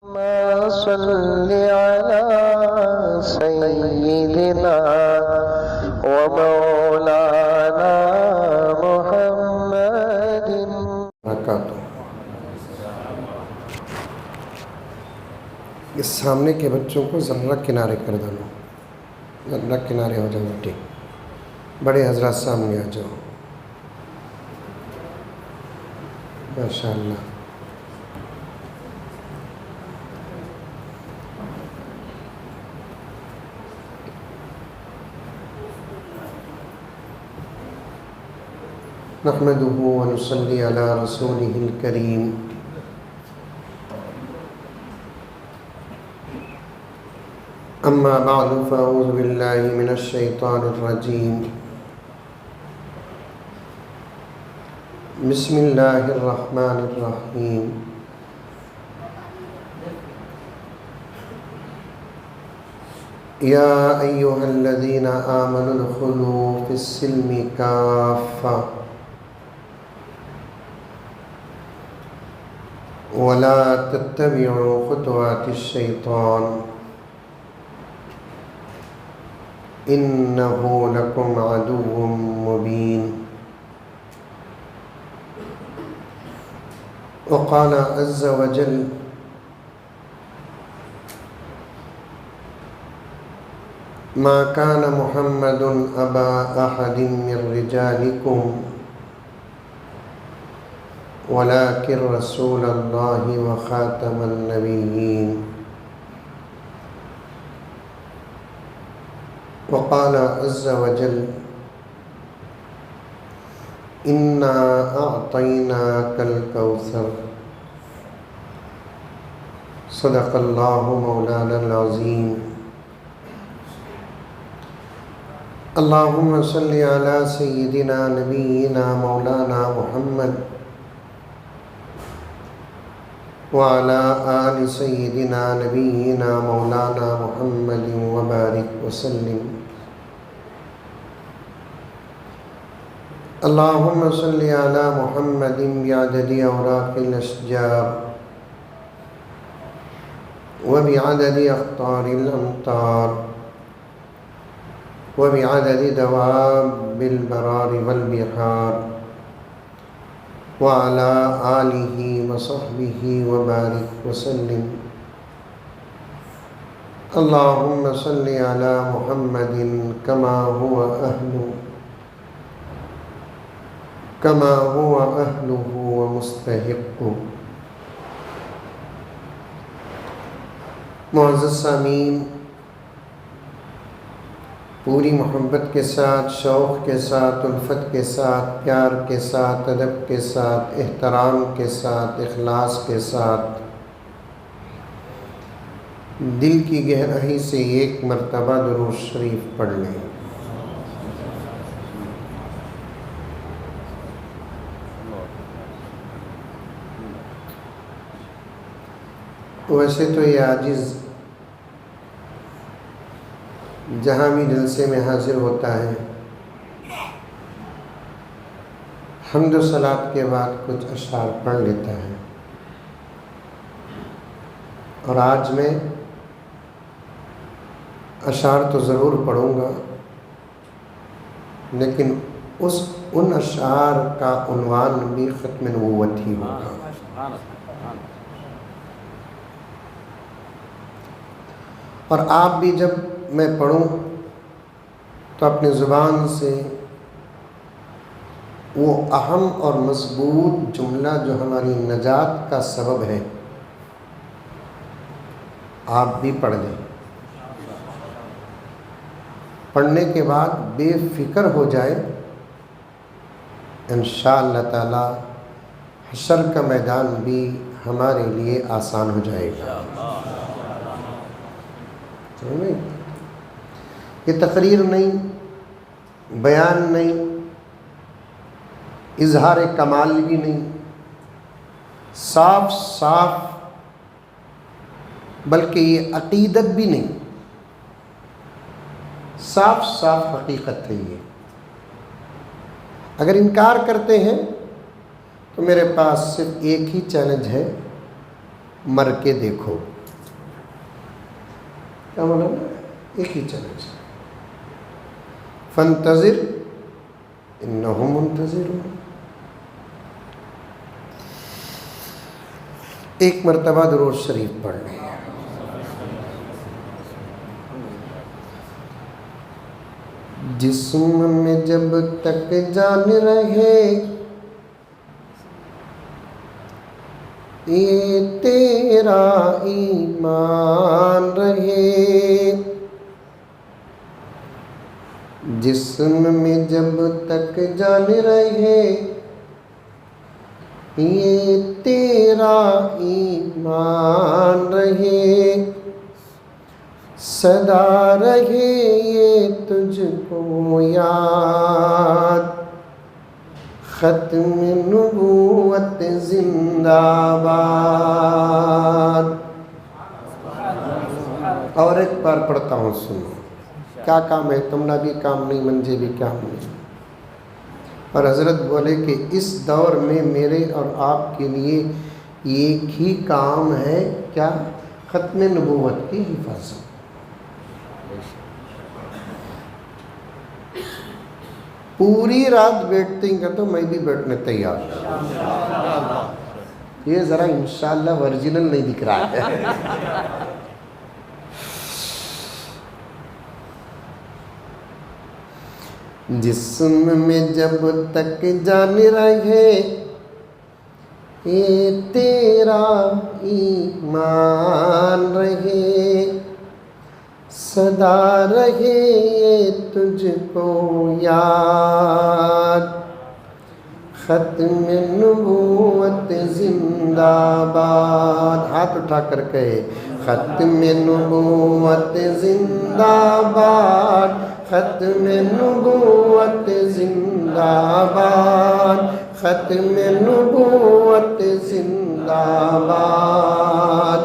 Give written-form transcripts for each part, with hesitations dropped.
صل على سيدنا ومولانا محمد برکاتہ۔ اس سامنے کے بچوں کو ذرا کنارے کر دو، ذرا کنارے ہو جاؤ بیٹے، بڑے حضرات سامنے آ جاؤ۔ ماشاءاللہ۔ نحمده ونصلي على رسوله الكريم۔ اما بعد فاعوذ بالله من الشيطان الرجيم۔ بسم الله الرحمن الرحيم۔ يا أيها الذين آمنوا ادخلوا في السلم كافة ولا تتبعوا خطوات الشيطان إنه لكم عدو مبين۔ وقال عز وجل ما كان محمد أبا أحد من رجالكم ولكن رسول الله وخاتم النبيين۔ وقال عز وجل إنا أعطيناك الكوثر۔ صدق الله مولانا العظيم۔ اللهم صل على سيدنا نبينا مولانا محمد وعلى آل سيدنا نبينا مولانا محمد وبارك وسلم۔ اللهم صل على محمد بعدد أوراق الأشجار وبعدد أقطار الأمطار وبعدد دواب البرار والبحار وعلى آله وصحبه وبارك وسلم۔ اللهم صل على محمد كما هو أهله ومستحقه۔ معزز سامعین، پوری محبت کے ساتھ، شوق کے ساتھ، الفت کے ساتھ، پیار کے ساتھ، ادب کے ساتھ، احترام کے ساتھ، اخلاص کے ساتھ دل کی گہرائی سے ایک مرتبہ درود شریف پڑھ لیں۔ ویسے تو یہ عاجز جہاں بھی جلسے میں حاضر ہوتا ہے حمد و صلات کے بعد کچھ اشعار پڑھ لیتا ہے، اور آج میں اشعار تو ضرور پڑھوں گا، لیکن ان اشعار کا عنوان بھی ختم نبوت ہی ہوگا۔ اور آپ بھی جب میں پڑھوں تو اپنی زبان سے وہ اہم اور مضبوط جملہ جو ہماری نجات کا سبب ہے آپ بھی پڑھ لیں۔ پڑھنے کے بعد بے فکر ہو جائے، انشاءاللہ تعالی حشر کا میدان بھی ہمارے لیے آسان ہو جائے گا۔ یہ تقریر نہیں، بیان نہیں، اظہار کمال بھی نہیں، صاف صاف، بلکہ یہ عقیدت بھی نہیں، صاف صاف حقیقت ہے یہ۔ اگر انکار کرتے ہیں تو میرے پاس صرف ایک ہی چیلنج ہے، مر کے دیکھو۔ کیا مولانا؟ ایک ہی چیلنج، فانتظر انہم منتظرون۔ ایک مرتبہ درود شریف پڑھ لیں۔ جسم میں جب تک جان رہے یہ تیرا ایمان رہے، جسم میں جب تک جان رہے یہ تیرا ایمان رہے، سدا رہے یہ تجھ کو یاد، ختم نبوت زندہ باد۔ اور ایک بار پڑھتا ہوں، سنو۔ کیا کام ہے تمنا بھی کام نہیں، منجے بھی کام نہیں۔ اور حضرت بولے کہ اس دور میں میرے اور آپ کے لیے ایک ہی کام ہے، کیا؟ ختم نبوت کی حفاظت۔ پوری رات بیٹھتے ہیں تو میں بھی بیٹھنے تیار ہوں۔ یہ ذرا انشاءاللہ ورجنل نہیں دکھ رہا ہے۔ جسم میں جب تک جان رہے یہ تیرا ایمان رہے، سدا رہے یہ تجھ کو یاد، ختم نبوت زندہ باد۔ ہاتھ اٹھا کر کہے ختم نبوت زندہ باد، ختم نبوت زندہ باد، ختم نبوت زندہ باد،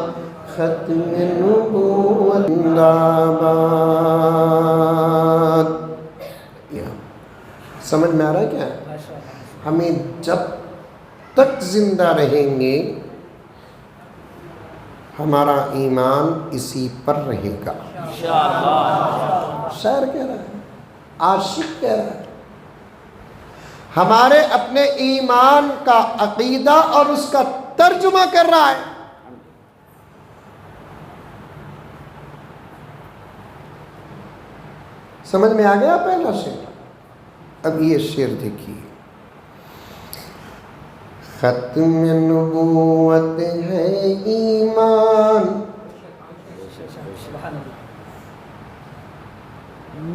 ختم نبوت زندہ باد۔ سمجھ میں آ رہا ہے کیا؟ ہمیں جب تک زندہ رہیں گے ہمارا ایمان اسی پر رہے گا۔ شاعر کہہ رہا ہے، عاشق کہہ رہا ہے، ہمارے اپنے ایمان کا عقیدہ اور اس کا ترجمہ کر رہا ہے۔ سمجھ میں آ گیا پہلا شعر؟ اب یہ شعر دیکھیے، ختم نبوت ہے ایمان،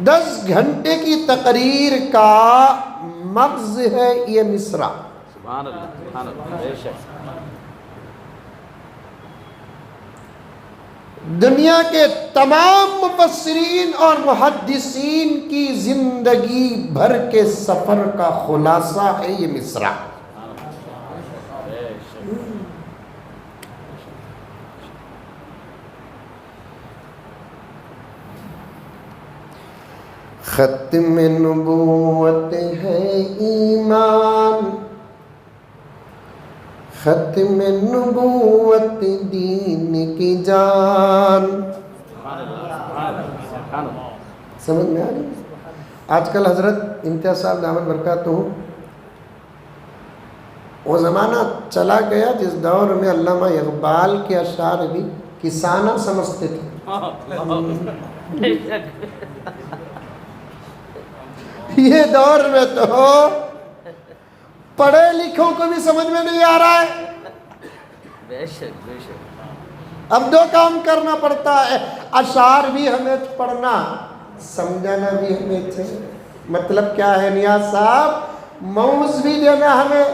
10 گھنٹے کی تقریر کا مغز ہے یہ مصرع۔ سبحان اللہ، سبحان اللہ، بے شک۔ دنیا کے تمام مفسرین اور محدثین کی زندگی بھر کے سفر کا خلاصہ ہے یہ مصرع۔ ختم نبوت ہے ایمان، ختم نبوت دین کی جان۔ سمجھ میں آ گئی؟ آج کل حضرت امتیاز صاحب دامت برکاتہ وہ زمانہ چلا گیا جس دور میں علامہ اقبال کے اشعار بھی کسانہ سمجھتے تھے۔ یہ دور میں تو پڑھے لکھوں کو بھی سمجھ میں نہیں آ رہا ہے۔ بے شک، بے شک۔ اب 2 کام کرنا پڑتا ہے، اشعار بھی ہمیں پڑھنا، سمجھانا بھی ہمیں چاہیے۔ مطلب کیا ہے نیاز صاحب؟ موز بھی دینا ہمیں،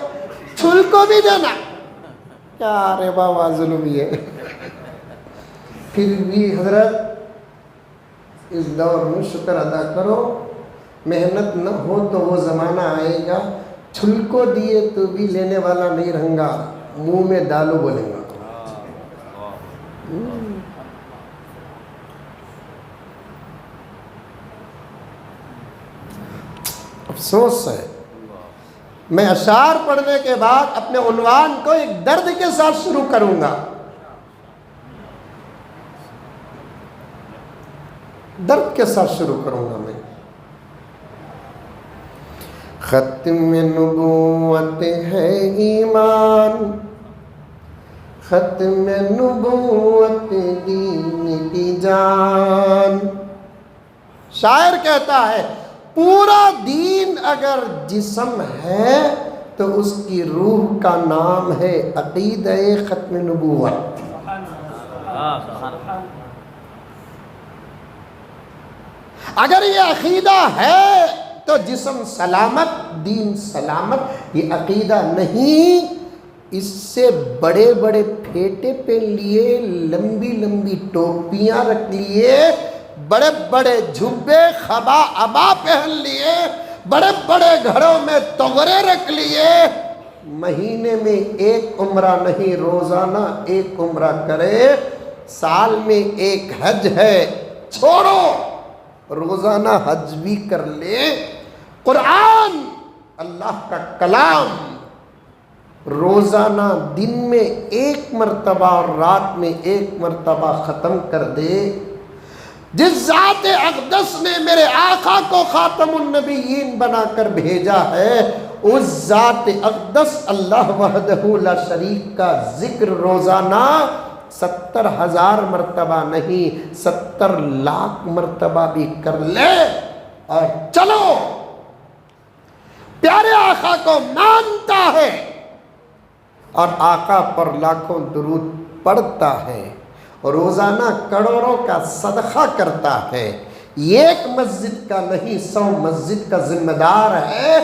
چھل کو بھی دینا۔ کیا رے بابا ظلم ہے۔ پھر بھی حضرت اس دور میں شکر ادا کرو، محنت نہ ہو تو وہ زمانہ آئے گا چھل کو دیے تو بھی لینے والا نہیں رہوں گا، منہ میں ڈالو بولیں گا۔ افسوس ہے، میں اشعار پڑھنے کے بعد اپنے عنوان کو ایک درد کے ساتھ شروع کروں گا۔ درد کے ساتھ شروع کروں گا میں. ختم نبوت ہے ایمان، ختم نبوت دین کی جان. شاعر کہتا ہے پورا دین اگر جسم ہے تو اس کی روح کا نام ہے عقیدہ ختم نبوت. اگر یہ عقیدہ ہے تو جسم سلامت، دین سلامت. یہ عقیدہ نہیں، اس سے بڑے بڑے پھیٹے پہن لیے، لمبی لمبی ٹوپیاں رکھ لیے، بڑے بڑے جھبے خبا ابا پہن لیے، بڑے بڑے گھروں میں تغرے رکھ لیے، مہینے میں ایک عمرہ نہیں روزانہ ایک عمرہ کرے، سال میں ایک حج ہے چھوڑو روزانہ حج بھی کر لے. قرآن اللہ کا کلام روزانہ دن میں ایک مرتبہ اور رات میں ایک مرتبہ ختم کر دے. جس ذات اقدس نے میرے آقا کو خاتم النبیین بنا کر بھیجا ہے، اس ذات اقدس اللہ وحدہ لا شریک کا ذکر روزانہ 70,000 مرتبہ نہیں 70 لاکھ مرتبہ بھی کر لے اور چلو پیارے آقا کو مانتا ہے اور آقا پر لاکھوں درود پڑھتا ہے، روزانہ کروڑوں کا صدقہ کرتا ہے. ایک مسجد کا نہیں 100 مسجد کا ذمہ دار ہے.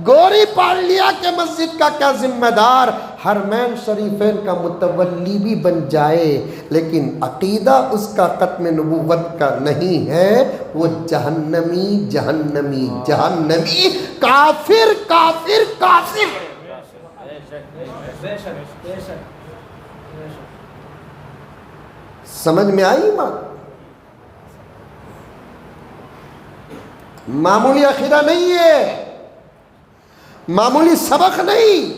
گوری پالیہ کے مسجد کا کیا ذمہ دار، حرمین شریفین کا متولی بھی بن جائے، لیکن عقیدہ اس کا ختم نبوت کا نہیں ہے، وہ جہنمی جہنمی جہنمی کافر کافر کافر. سمجھ میں آئی بات؟ معمولی عقیدہ نہیں ہے، معمولی سبق نہیں.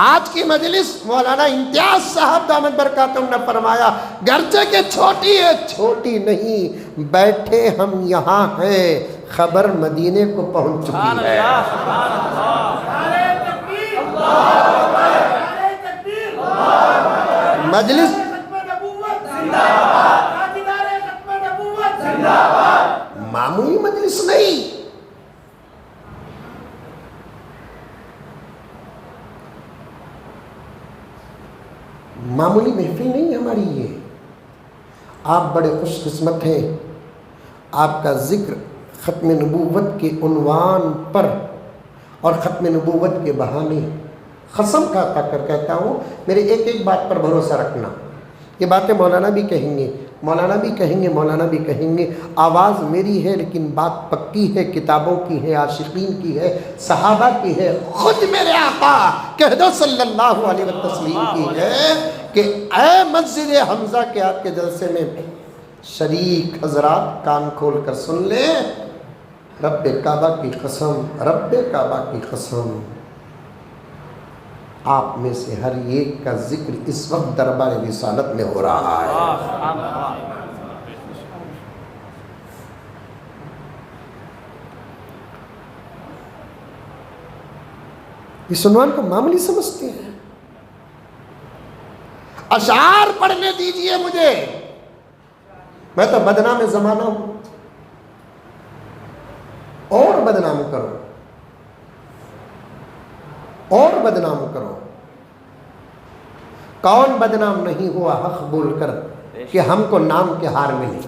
آج کی مجلس مولانا امتیاز صاحب دامت برکاتہم نے فرمایا گرچہ کہ چھوٹی ہے، چھوٹی نہیں، بیٹھے ہم یہاں ہیں خبر مدینے کو پہنچ چکی ہے. مجلس معمولی مجلس نہیں. معمولی محفل نہیں ہماری یہ. آپ بڑے خوش قسمت ہیں، آپ کا ذکر ختم نبوت کے عنوان پر اور ختم نبوت کے بہانے قسم کھا کر کہتا ہوں، میرے ایک ایک بات پر بھروسہ رکھنا. یہ باتیں مولانا بھی کہیں گے، مولانا بھی کہیں گے، مولانا بھی کہیں گے. آواز میری ہے لیکن بات پکی ہے، کتابوں کی ہے، عاشقین کی ہے، صحابہ کی ہے، خود میرے آقا کہہ دو صلی اللہ علیہ وسلم کی ہے کہ اے مسجد حمزہ کے آپ کے جلسے میں شریک حضرات کان کھول کر سن لیں، رب کعبہ کی قسم، رب کعبہ کی قسم، آپ میں سے ہر ایک کا ذکر اس وقت دربار رسالت میں ہو رہا ہے. اس عنوان کو معمولی سمجھتے ہیں. اشعار پڑھنے دیجئے مجھے، میں تو بدنام زمانہ ہوں. اور بدنام کرو اور بدنام کرو. کون بدنام نہیں ہوا حق بول کر کہ ہم کو نام کے ہار ملی؟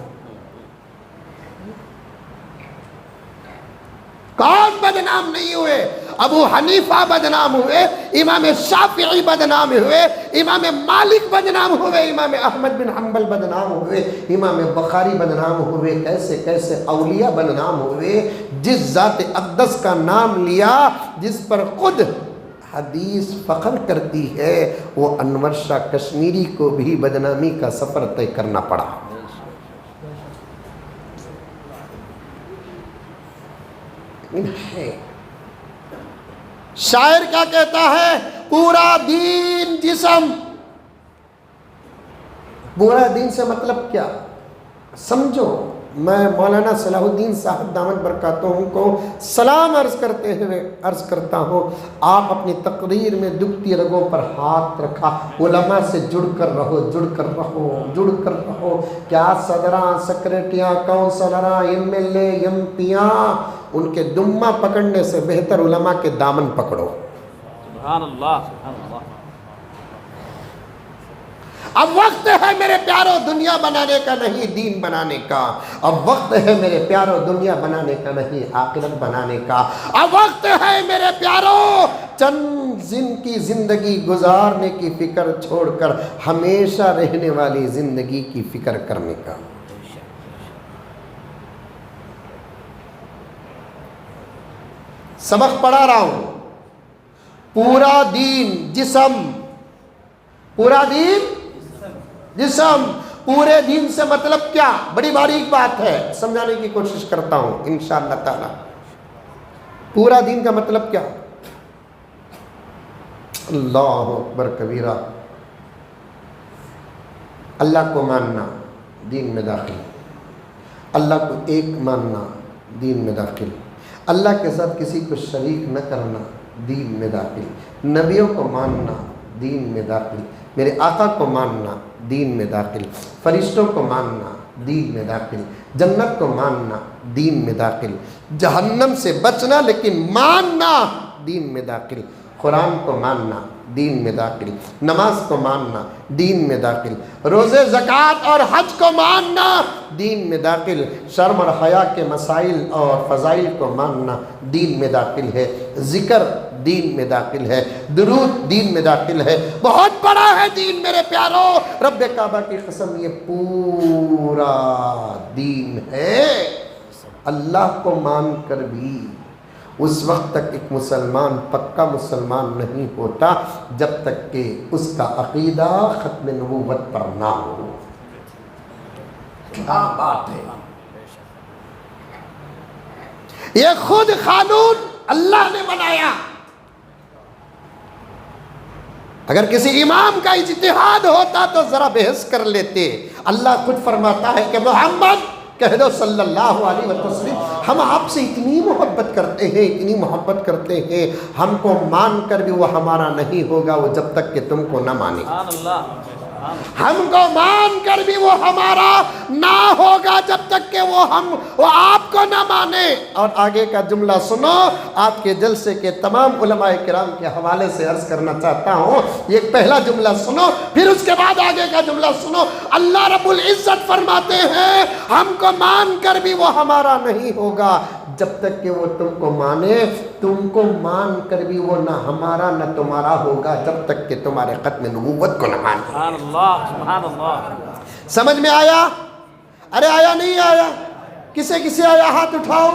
کون بدنام نہیں ہوئے؟ ابو حنیفہ بدنام ہوئے، امام شافعی بدنام ہوئے، امام مالک بدنام ہوئے، امام احمد بن حنبل بدنام ہوئے، امام بخاری بدنام ہوئے، کیسے کیسے اولیاء بدنام ہوئے. جس ذات اقدس کا نام لیا، جس پر خود حدیث فخر کرتی ہے، وہ انور شاہ کشمیری کو بھی بدنامی کا سفر طے کرنا پڑا. شاعر کیا کہتا ہے؟ پورا دین جسم. پورا دین سے مطلب کیا؟ سمجھو، میں مولانا صلاح الدین صاحب دامت برکاتہم کو سلام عرض کرتے ہوئے عرض کرتا ہوں، آپ اپنی تقریر میں دکھتی رگوں پر ہاتھ رکھا، علماء سے جڑ کر رہو، جڑ کر رہو، جڑ کر رہو۔ کیا صدراں، سیکریٹریاں، کونسلراں، ایم ایل اے، ایم پیاں، ان کے دمہ پکڑنے سے بہتر علماء کے دامن پکڑو۔ سبحان اللہ، سبحان اللہ۔ اب وقت ہے میرے پیارو دنیا بنانے کا نہیں دین بنانے کا، اب وقت ہے میرے پیارو دنیا بنانے کا نہیں آخرت بنانے کا، اب وقت ہے میرے پیارو چند دن کی زندگی گزارنے کی فکر چھوڑ کر ہمیشہ رہنے والی زندگی کی فکر کرنے کا۔ سبق پڑھا رہا ہوں، پورا دین جسم، پورا دین جسم، پورے دین سے مطلب کیا؟ بڑی باریک بات ہے، سمجھانے کی کوشش کرتا ہوں انشاءاللہ تعالی۔ پورا دین کا مطلب کیا؟ اللہ اکبر کبیرہ، اللہ کو ماننا دین میں داخل، اللہ کو ایک ماننا دین میں داخل، اللہ کے ساتھ کسی کو شریک نہ کرنا دین میں داخل، نبیوں کو ماننا دین میں داخل، میرے آقا کو ماننا دین میں داخل، فرشتوں کو ماننا دین میں داخل، جنت کو ماننا دین میں داخل، جہنم سے بچنا لیکن ماننا دین میں داخل، قرآن کو ماننا دین میں داخل، نماز کو ماننا دین میں داخل، روزے زکوٰۃ اور حج کو ماننا دین میں داخل، شرم اور حیا کے مسائل اور فضائل کو ماننا دین میں داخل ہے، ذکر دین میں داخل ہے، درود دین میں داخل ہے، بہت بڑا ہے دین میرے پیارو، رب کعبہ کی قسم یہ پورا دین ہے۔ اللہ کو مان کر بھی اس وقت تک ایک مسلمان پکا مسلمان نہیں ہوتا جب تک کہ اس کا عقیدہ ختم نبوت پر نہ ہو۔ کیا بات ہے، یہ خود قانون اللہ نے بنایا۔ اگر کسی امام کا اجتہاد ہوتا تو ذرا بحث کر لیتے، اللہ خود فرماتا ہے کہ محمد کہہ دو صلی اللہ علیہ وسلم، ہم آپ سے اتنی محبت کرتے ہیں، اتنی محبت کرتے ہیں، ہم کو مان کر بھی وہ ہمارا نہیں ہوگا وہ جب تک کہ تم کو نہ مانے، ہم کو مان کر بھی وہ ہمارا نہ ہوگا جب تک کہ وہ آپ کو نہ مانے۔ اور آگے کا جملہ سنو، آپ کے جلسے کے تمام علماء کرام کے حوالے سے عرض کرنا چاہتا ہوں، یہ پہلا جملہ سنو، پھر اس کے بعد آگے کا جملہ سنو۔ اللہ رب العزت فرماتے ہیں ہم کو مان کر بھی وہ ہمارا نہیں ہوگا جب تک کہ وہ تم کو مانے، تم کو مان کر بھی وہ نہ ہمارا نہ تمہارا ہوگا جب تک کہ تمہارے ختم نبوت کو نہ مانے۔ سبحان اللہ، سبحان اللہ۔ سمجھ میں آیا؟ ارے آیا نہیں آیا؟ کسے کسے آیا ہاتھ اٹھاؤ۔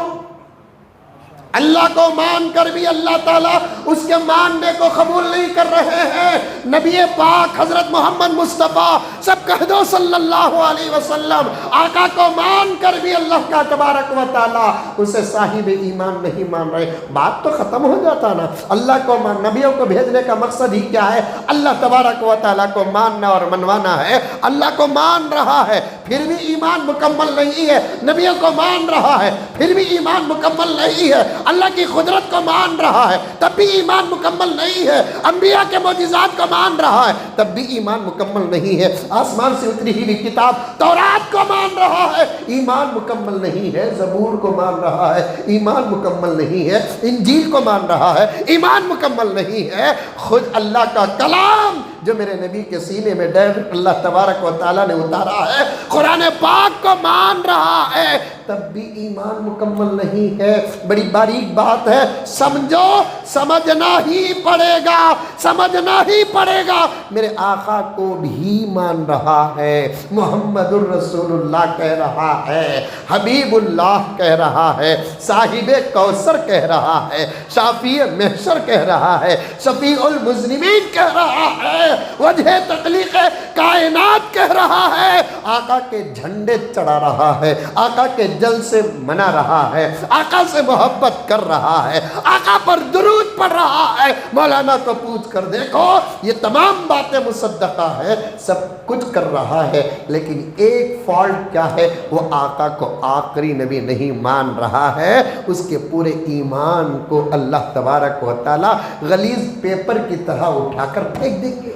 اللہ کو مان کر بھی اللہ تعالیٰ اس کے ماننے کو قبول نہیں کر رہے ہیں۔ نبی پاک حضرت محمد مصطفیٰ سب کہہ دو صلی اللہ علیہ وسلم، آقا کو مان کر بھی اللہ کا تبارک و تعالیٰ اسے صاحب ایمان نہیں مان رہے، بات تو ختم ہو جاتا نا۔ اللہ کو مان، نبیوں کو بھیجنے کا مقصد ہی کیا ہے؟ اللہ تبارک و تعالیٰ کو ماننا اور منوانا ہے۔ اللہ کو مان رہا ہے پھر بھی ایمان مکمل نہیں ہے، نبیوں کو مان رہا ہے پھر بھی ایمان مکمل نہیں ہے، اللہ کی قدرت کو مان رہا ہے تب بھی ایمان مکمل نہیں ہے، انبیاء کے معجزات کو مان رہا ہے تب بھی ایمان مکمل نہیں ہے، آسمان سے اتری ہوئی کتاب تورات کو مان رہا ہے ایمان مکمل نہیں ہے، زبور کو مان رہا ہے ایمان مکمل نہیں ہے، انجیل کو مان رہا ہے ایمان مکمل نہیں ہے۔ خود اللہ کا کلام جو میرے نبی کے سینے میں ڈائریکٹ اللہ تبارک و تعالیٰ نے اتارا ہے، قرآن پاک کو مان رہا ہے تب بھی ایمان مکمل نہیں ہے۔ بڑی باریک بات ہے، سمجھو، سمجھنا ہی پڑے گا، سمجھنا ہی پڑے گا۔ میرے آقا کو بھی مان رہا ہے، محمد الرسول اللہ کہہ رہا ہے، حبیب اللہ کہہ رہا ہے، صاحب کوثر کہہ رہا ہے، شافی محشر کہہ رہا ہے، شفیع المذنبین کہہ رہا ہے، وجہ تخلیق کائنات کہہ رہا ہے، آقا کے جھنڈے چڑھا رہا ہے، آقا کے جل سے منا رہا ہے، آقا سے محبت کر رہا ہے، آقا پر درود پڑھ رہا ہے۔ مولانا کو پوچھ کر دیکھو، یہ تمام باتیں مصدقہ ہے، سب کچھ کر رہا ہے، لیکن ایک فالٹ کیا ہے؟ وہ آقا کو آخری نبی نہیں مان رہا ہے۔ اس کے پورے ایمان کو اللہ تبارک و تعالی غلیظ پیپر کی طرح اٹھا کر پھینک دیں گے۔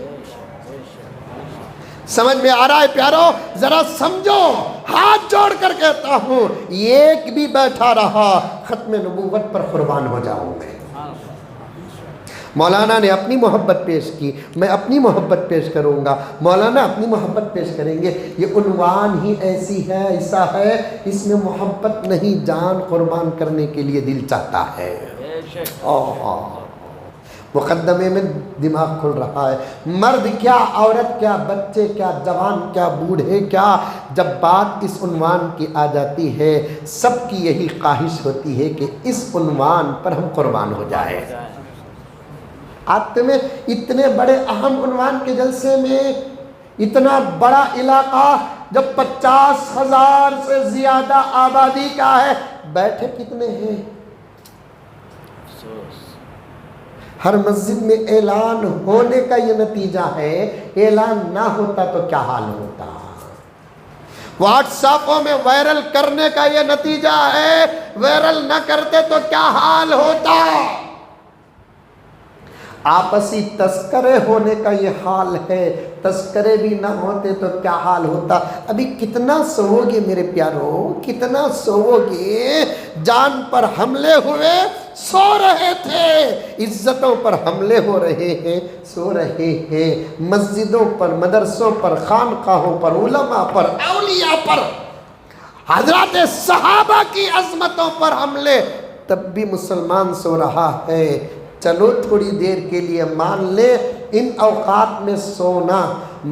سمجھ میں آ رہا ہے پیارو؟ ذرا سمجھو، ہاتھ جوڑ کر کہتا ہوں، ایک بھی بیٹھا رہا ختم نبوت پر قربان ہو جاؤں میں۔ مولانا نے اپنی محبت پیش کی، میں اپنی محبت پیش کروں گا، مولانا اپنی محبت پیش کریں گے۔ یہ عنوان ہی ایسی ہے، ایسا ہے، اس میں محبت نہیں، جان قربان کرنے کے لیے دل چاہتا ہے۔ مقدمے میں دماغ کھل رہا ہے، مرد کیا، عورت کیا، بچے کیا، جوان کیا، بوڑھے کیا، جب بات اس عنوان کی آ جاتی ہے، سب کی یہی خواہش ہوتی ہے کہ اس عنوان پر ہم قربان ہو جائیں۔ آج تمہیں اتنے بڑے اہم عنوان کے جلسے میں، اتنا بڑا علاقہ جب 50,000 سے زیادہ آبادی کا ہے، بیٹھے کتنے ہیں؟ ہر مسجد میں اعلان ہونے کا یہ نتیجہ ہے، اعلان نہ ہوتا تو کیا حال ہوتا؟ واٹس ایپوں میں وائرل کرنے کا یہ نتیجہ ہے، وائرل نہ کرتے تو کیا حال ہوتا؟ آپسی تذکرے ہونے کا یہ حال ہے، تذکرے بھی نہ ہوتے تو کیا حال ہوتا؟ ابھی کتنا سوو گے میرے پیارو، کتنا سوو گے؟ جان پر حملے ہوئے، سو رہے تھے، عزتوں پر حملے ہو رہے ہیں، سو رہے ہیں، مسجدوں پر، مدرسوں پر، خانقاہوں پر، علماء پر، اولیاء پر، حضرات صحابہ کی عظمتوں پر حملے، تب بھی مسلمان سو رہا ہے۔ چلو تھوڑی دیر کے لیے مان لے، ان اوقات میں سونا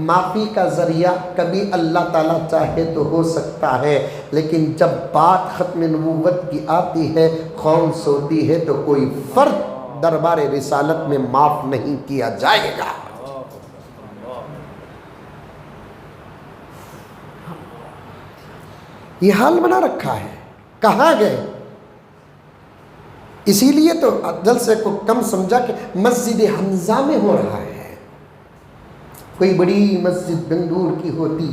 معافی کا ذریعہ کبھی اللہ تعالیٰ چاہے تو ہو سکتا ہے، لیکن جب بات ختم نبوت کی آتی ہے، قوم سوتی ہے تو کوئی فرد دربار رسالت میں معاف نہیں کیا جائے گا۔ یہ حال بنا رکھا ہے، کہاں گئے؟ اسی لیے تو جلسے کو کم سمجھا کہ مسجد حمزہ میں ہو رہا ہے۔ کوئی بڑی مسجد بنگلور کی ہوتی،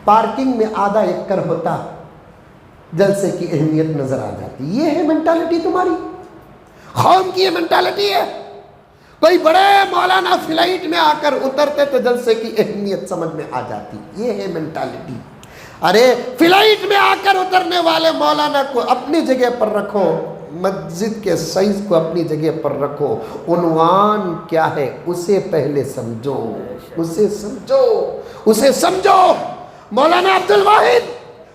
پارکنگ میں آدھا ایکڑ ہوتا، جلسے کی اہمیت نظر آ جاتی۔ یہ ہے مینٹالٹی تمہاری، قوم کی یہ مینٹالٹی ہے۔ کوئی بڑے مولانا فلائٹ میں آ کر اترتے تو جلسے کی اہمیت سمجھ میں آ جاتی، یہ ہے مینٹالٹی۔ ارے فلائٹ میں آ کر اترنے والے مولانا کو اپنی جگہ پر رکھو، مسجد کے سائز کو اپنی جگہ پر رکھو، عنوان کیا ہے اسے پہلے سمجھو، اسے سمجھو، اسے سمجھو۔ مولانا عبدالواحد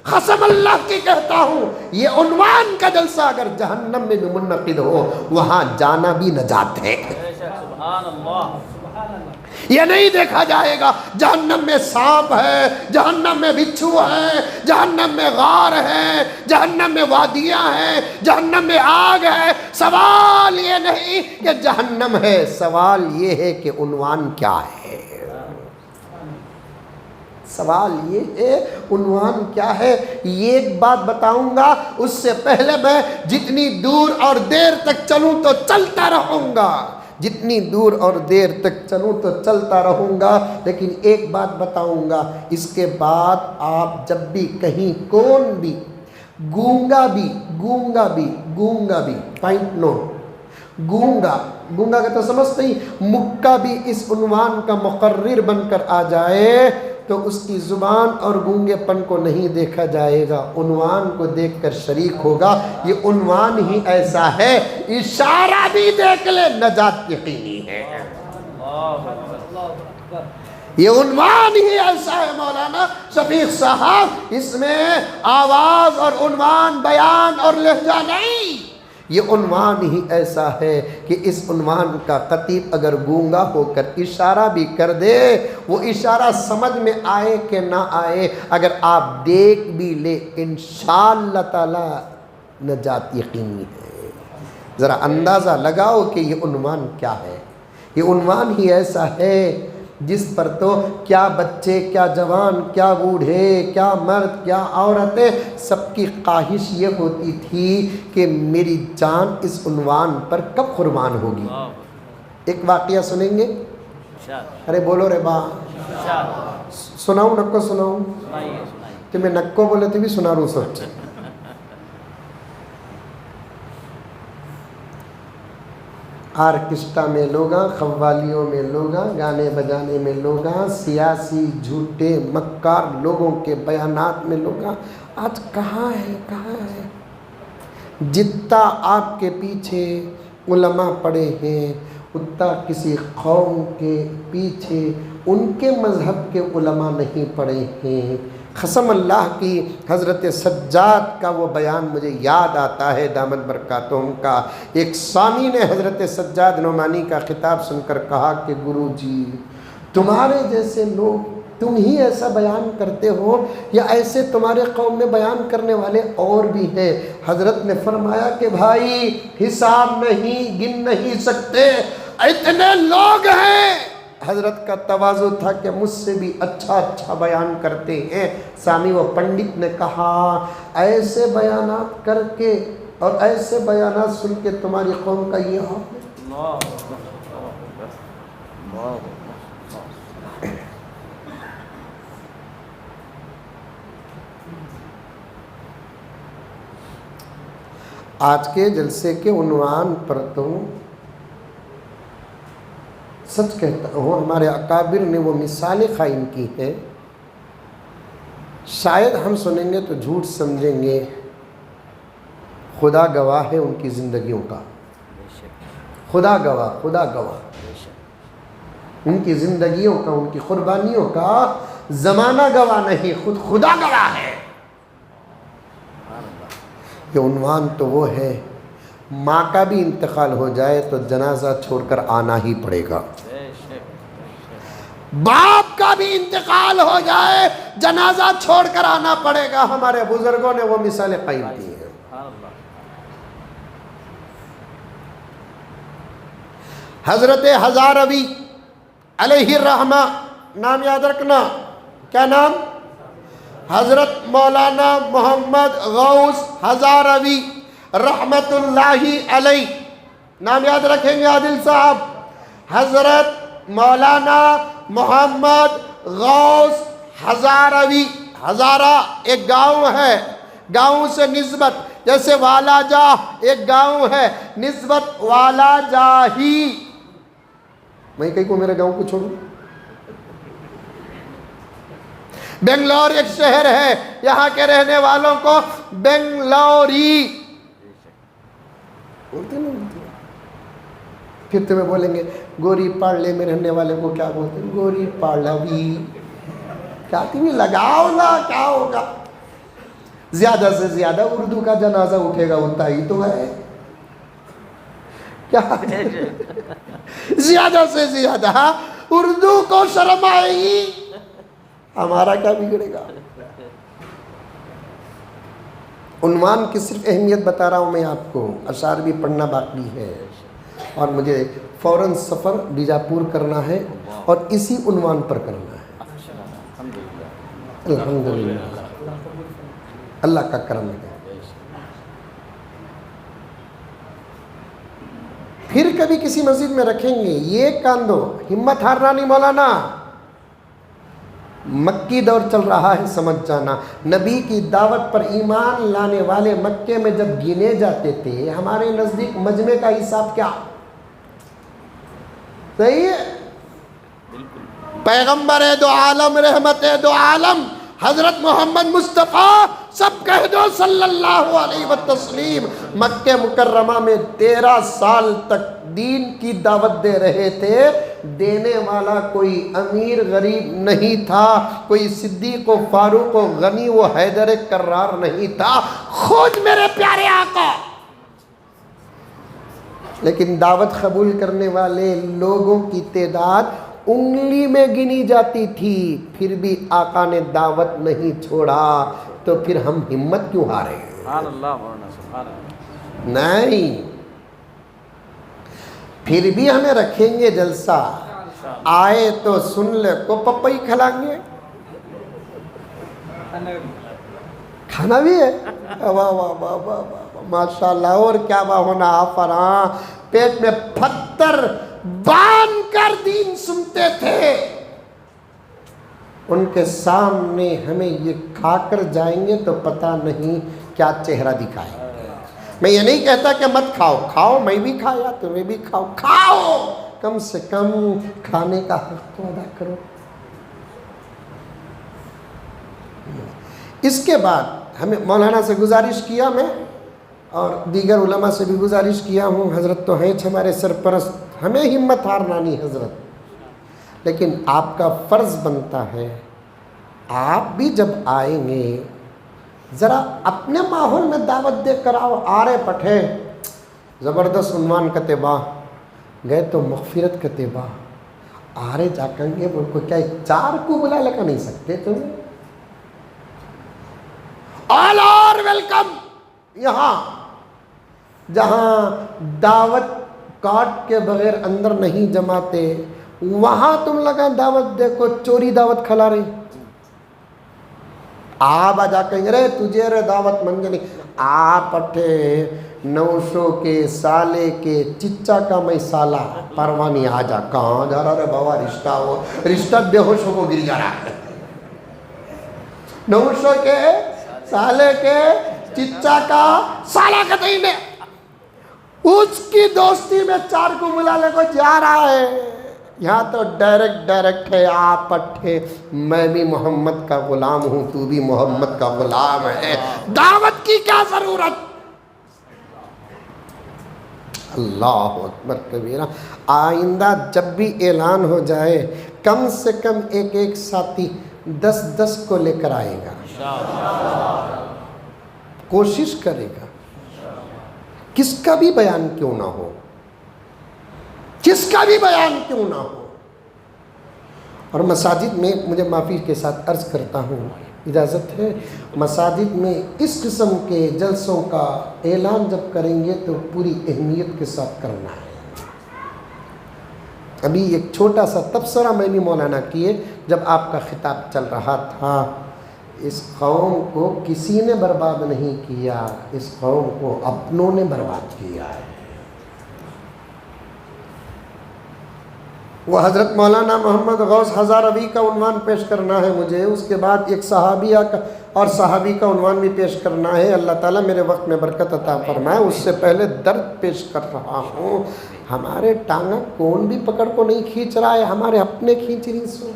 قسم اللہ کی کہتا ہوں، یہ عنوان کا جلسہ اگر جہنم میں بھی منعقد ہو، وہاں جانا بھی نجات ہے۔ سبحان اللہ، یہ نہیں دیکھا جائے گا جہنم میں سانپ ہے، جہنم میں بچھو ہے، جہنم میں غار ہے، جہنم میں وادیاں ہیں، جہنم میں آگ ہے۔ سوال یہ نہیں کہ جہنم ہے، سوال یہ ہے کہ عنوان کیا ہے۔ سوال یہ ہے عنوان کیا ہے۔ یہ ایک بات بتاؤں گا، اس سے پہلے میں جتنی دور اور دیر تک چلوں تو چلتا رہوں گا، جتنی دور اور دیر تک چلوں تو چلتا رہوں گا، لیکن ایک بات بتاؤں گا، اس کے بعد آپ جب بھی کہیں کون بھی گونگا بھی پوائنٹ نو، گونگا کا تو سمجھتے ہی، مکہ بھی اس عنوان کا مقرر بن کر آ جائے تو اس کی زبان اور گونگے پن کو نہیں دیکھا جائے گا، عنوان کو دیکھ کر شریک ہوگا۔ یہ عنوان ہی ایسا ہے، اشارہ بھی دیکھ لے نجات یقینی ہے۔ یہ عنوان ہی ایسا ہے مولانا شفیق صاحب، اس میں آواز اور عنوان، بیان اور لہجہ نہیں، یہ عنوان ہی ایسا ہے کہ اس عنوان کا خطیب اگر گونگا ہو کر اشارہ بھی کر دے، وہ اشارہ سمجھ میں آئے کہ نہ آئے، اگر آپ دیکھ بھی لے انشاءاللہ تعالی نجات یقینی ہے۔ ذرا اندازہ لگاؤ کہ یہ عنوان کیا ہے۔ یہ عنوان ہی ایسا ہے جس پر تو کیا بچے، کیا جوان، کیا بوڑھے، کیا مرد، کیا عورتیں، سب کی خواہش یہ ہوتی تھی کہ میری جان اس عنوان پر کب قربان ہوگی۔ ایک واقعہ سنیں گے؟ ارے بولو رے با، سناؤں نکو سناؤں؟ تو میں نکو بولے تو بھی سنا رہوں سچ۔ آرکسٹرا میں لوگاں، قوالیوں میں لوگاں، گانے بجانے میں لوگاں، سیاسی جھوٹے مکار لوگوں کے بیانات میں لوگاں، آج کہاں ہے کہاں ہے؟ جتنا آپ کے پیچھے علماء پڑے ہیں اتنا کسی قوم کے پیچھے ان کے مذہب کے علماء نہیں پڑے ہیں۔ قسم اللہ کی، حضرت سجاد کا وہ بیان مجھے یاد آتا ہے دامت برکاتہم کا۔ ایک سامی نے حضرت سجاد نعمانی کا خطاب سن کر کہا کہ گرو جی تمہارے جیسے لوگ تم ہی ایسا بیان کرتے ہو یا ایسے تمہارے قوم میں بیان کرنے والے اور بھی ہیں؟ حضرت نے فرمایا کہ بھائی حساب نہیں، گن نہیں سکتے، اتنے لوگ ہیں۔ حضرت کا تواضع تھا کہ مجھ سے بھی اچھا بیان کرتے ہیں۔ سامی و پنڈت نے کہا ایسے بیانات کر کے اور ایسے بیانات سن کے تمہاری قوم کا یہ حال ہے۔ آج کے جلسے کے عنوان پر تو سچ کہتا ہوں ہمارے اکابر نے وہ مثالیں قائم کی ہیں، شاید ہم سنیں گے تو جھوٹ سمجھیں گے، خدا گواہ ہے ان کی زندگیوں کا، خدا گواہ ان کی زندگیوں کا، ان کی قربانیوں کا، زمانہ گواہ نہیں، خود خدا گواہ ہے۔ یہ عنوان تو وہ ہے ماں کا بھی انتقال ہو جائے تو جنازہ چھوڑ کر آنا ہی پڑے گا، باپ کا بھی انتقال ہو جائے جنازہ چھوڑ کر آنا پڑے گا۔ ہمارے بزرگوں نے وہ مثالیں قائم کی ہیں۔ حضرت ہزاروی علیہ الرحمہ، نام یاد رکھنا، کیا نام؟ حضرت مولانا محمد غوث ہزاروی رحمت اللہ علیہ، نام یاد رکھیں گے عادل صاحب۔ حضرت مولانا محمد غوث ہزاروی، ہزارہ ایک گاؤں ہے، گاؤں سے نسبت، جیسے والا جاہ ایک گاؤں ہے، نسبت والا جاہی۔ میں کہیں کو میرے گاؤں کو چھوڑوں؟ بنگلور ایک شہر ہے، یہاں کے رہنے والوں کو بنگلوری بولتے نہیں، پھر تمہیں بولیں گے گوری پاڑلے میں رہنے والے کو کیا بولتے ہیں؟ گوری پاڑلوی۔ کیا تمہیں لگاؤ نا، کیا ہوگا؟ زیادہ سے زیادہ اردو کا جنازہ اٹھے گا اتنا ہی تو ہے، کیا زیادہ سے زیادہ اردو کو شرم آئے گی، ہمارا کیا بگڑے گا؟ عنوان کی صرف اہمیت بتا رہا ہوں میں آپ کو، اشعار بھی پڑھنا باقی ہے اور مجھے فوراً سفر بیجاپور کرنا ہے اور اسی عنوان پر کرنا ہے۔ الحمدللہ، اللہ کا کرم ہے۔ پھر کبھی کسی مسجد میں رکھیں گے، یہ کاندو، ہمت ہارنا نہیں مولانا۔ مکی دور چل رہا ہے، سمجھ جانا۔ نبی کی دعوت پر ایمان لانے والے مکے میں جب گنے جاتے تھے، ہمارے نزدیک مجمع کا حساب کیا؟ صحیح ہے؟ پیغمبر دو عالم، رحمت دو عالم، حضرت محمد مصطفیٰ، سب کہہ دو صلی اللہ علیہ وسلم، مکہ مکرمہ میں 13 سال تک دین کی دعوت دے رہے تھے۔ دینے والا کوئی امیر غریب نہیں تھا، کوئی صدیق و فاروق و غنی و حیدر کرار نہیں تھا، خود میرے پیارے آقا۔ لیکن دعوت قبول کرنے والے لوگوں کی تعداد انگلی میں گنی جاتی تھی، پھر بھی آقا نے دعوت نہیں چھوڑا، تو پھر ہم ہمت کیوں ہارے؟ نہیں، پھر بھی ہمیں رکھیں گے جلسہ، آئے تو سن لے کو پپئی کھلائیں گے، کھانا بھی ہے۔ واہ واہ واہ واہ واہ، ماشاء اللہ، اور کیا واہ ہونا آفراں، پیٹ میں پتھر باندھ کر دین سنتے تھے، ان کے سامنے ہمیں یہ کھا کر جائیں گے تو پتہ نہیں کیا چہرہ دکھائیں گے۔ میں یہ نہیں کہتا کہ مت کھاؤ، کھاؤ، میں بھی کھایا، تمہیں بھی کھاؤ، کھاؤ، کم سے کم کھانے کا حق تو ادا کرو۔ اس کے بعد ہمیں مولانا سے گزارش کیا، میں اور دیگر علماء سے بھی گزارش کیا ہوں، حضرت تو ہیں ہمارے سرپرست، ہمیں ہمت ہارنا نہیں حضرت، لیکن آپ کا فرض بنتا ہے آپ بھی جب آئیں گے ذرا اپنے ماحول میں دعوت دے کر آؤ۔ آرے پٹھے زبردست عنوان کتبہ گئے تو مغفرت کتبہ، آرے جا کر گے وہ کو کیا چار کو بلا لگا نہیں سکتے تم؟ آل آر ویلکم۔ یہاں جہاں دعوت کارڈ کے بغیر اندر نہیں جماتے، وہاں تم لگا دعوت دے کو چوری دعوت کھلا رہی، آپ آ جا کہیں گے رے تجھے رے دعوت منگے نہیں، آپ اٹھے 900 کے سالے کے چچا کا میں سالہ پروانی آ جا، کہاں جا رہا رے بابا، رشتہ ہو، رشتہ بے ہوش ہو کو گر جا رہا ہے۔ 900 کے سالے کے چچا کا سالہ کا نہیں نے اس کی دوستی میں چار کو بلا لے کو جا رہا ہے۔ یہاں تو ڈائریکٹ ہے، آپ اٹھے میں بھی محمد کا غلام ہوں، تو بھی محمد کا غلام ہے، دعوت کی کیا ضرورت؟ اللہ اکبر کبیرہ۔ آئندہ جب بھی اعلان ہو جائے کم سے کم ایک ساتھی 10 کو لے کر آئے گا، کوشش کرے گا، کس کا بھی بیان کیوں نہ ہو، کس کا بھی بیان کیوں نہ ہو۔ اور مساجد میں مجھے معافی کے ساتھ عرض کرتا ہوں، اجازت ہے، مساجد میں اس قسم کے جلسوں کا اعلان جب کریں گے تو پوری اہمیت کے ساتھ کرنا ہے۔ ابھی ایک چھوٹا سا تبصرہ میں بھی مولانا کیے، جب آپ کا خطاب چل رہا تھا، اس قوم کو کسی نے برباد نہیں کیا، اس قوم کو اپنوں نے برباد کیا ہے۔ وہ حضرت مولانا محمد غوث ہزاروی کا عنوان پیش کرنا ہے مجھے، اس کے بعد ایک صحابیہ کا اور صحابی کا عنوان بھی پیش کرنا ہے، اللہ تعالیٰ میرے وقت میں برکت عطا فرمائے۔ اس سے پہلے درد پیش کر رہا ہوں، ہمارے ٹانگا کون بھی پکڑ کو نہیں کھینچ رہا ہے، ہمارے اپنے کھینچ رہی سو۔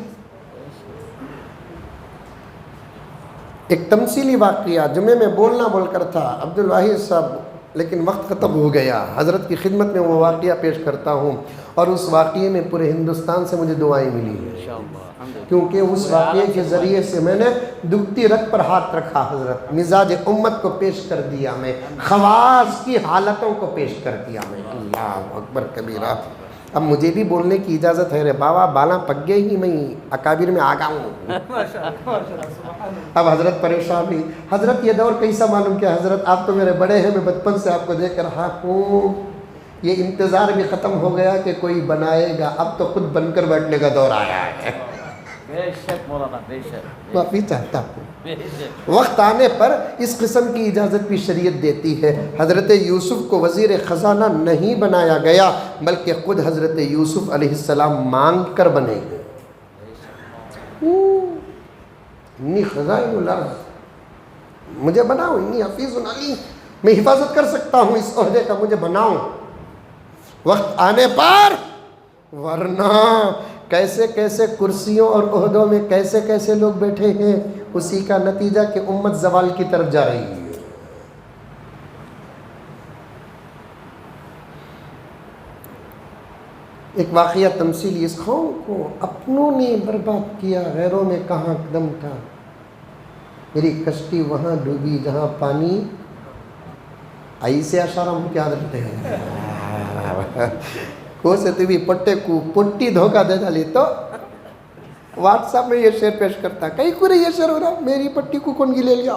ایک تمثیلی واقعہ جمعے میں بولنا بول کر تھا عبدالواحد صاحب، لیکن وقت ختم ہو گیا، حضرت کی خدمت میں وہ واقعہ پیش کرتا ہوں، اور اس واقعے میں پورے ہندوستان سے مجھے دعائیں ملی ہیں، کیونکہ اس واقعے کے ذریعے سے میں نے دکھتی رگ پر ہاتھ رکھا، حضرت مزاج امت کو پیش کر دیا، میں خواص کی حالتوں کو پیش کر دیا میں۔ اللہ اکبر کبیرہ۔ اب مجھے بھی بولنے کی اجازت ہے رے بابا، بالاں پک گئے ہی میں اکابر میں آگا ہوں۔ اب حضرت پریشان ہوئی، حضرت یہ دور کیسا معلوم کیا حضرت، آپ تو میرے بڑے ہیں، میں بچپن سے آپ کو دیکھ رہا ہوں، یہ انتظار بھی ختم ہو گیا کہ کوئی بنائے گا، اب تو خود بن کر بیٹھنے کا دور آیا ہے۔ بے شک مولانا، بے شک، معافی چاہتا ہوں، بے شک۔ وقت آنے پر اس قسم کی اجازت بھی شریعت دیتی ہے۔ حضرت یوسف کو وزیر خزانہ نہیں بنایا گیا، بلکہ خود حضرت یوسف علیہ السلام مانگ کر بنے گئے۔ انی خزائن الارض، مجھے بناؤ، انی حفیظ علیم، میں حفاظت کر سکتا ہوں اس عہدے کا، مجھے بناؤ وقت آنے پر، ورنہ کیسے کیسے کرسیوں اور عہدوں میں کیسے کیسے لوگ بیٹھے ہیں، اسی کا نتیجہ کہ امت زوال کی طرف جا رہی ہے۔ ایک واقعہ تمثیلی، اس قوم کو اپنوں نے برباد کیا، غیروں میں کہاں دم تھا، میری کشتی وہاں ڈوبی جہاں پانی آئی سے اشارہ ہم کیا کرتے ہیں کو سے تو بھی پٹے کو پٹی دھوکہ دے ڈالی، تو واٹس ایپ میں یہ شعر پیش کرتا، کئی کو یہ شعر ہو رہا، میری پٹی کو کون کی لے لیا۔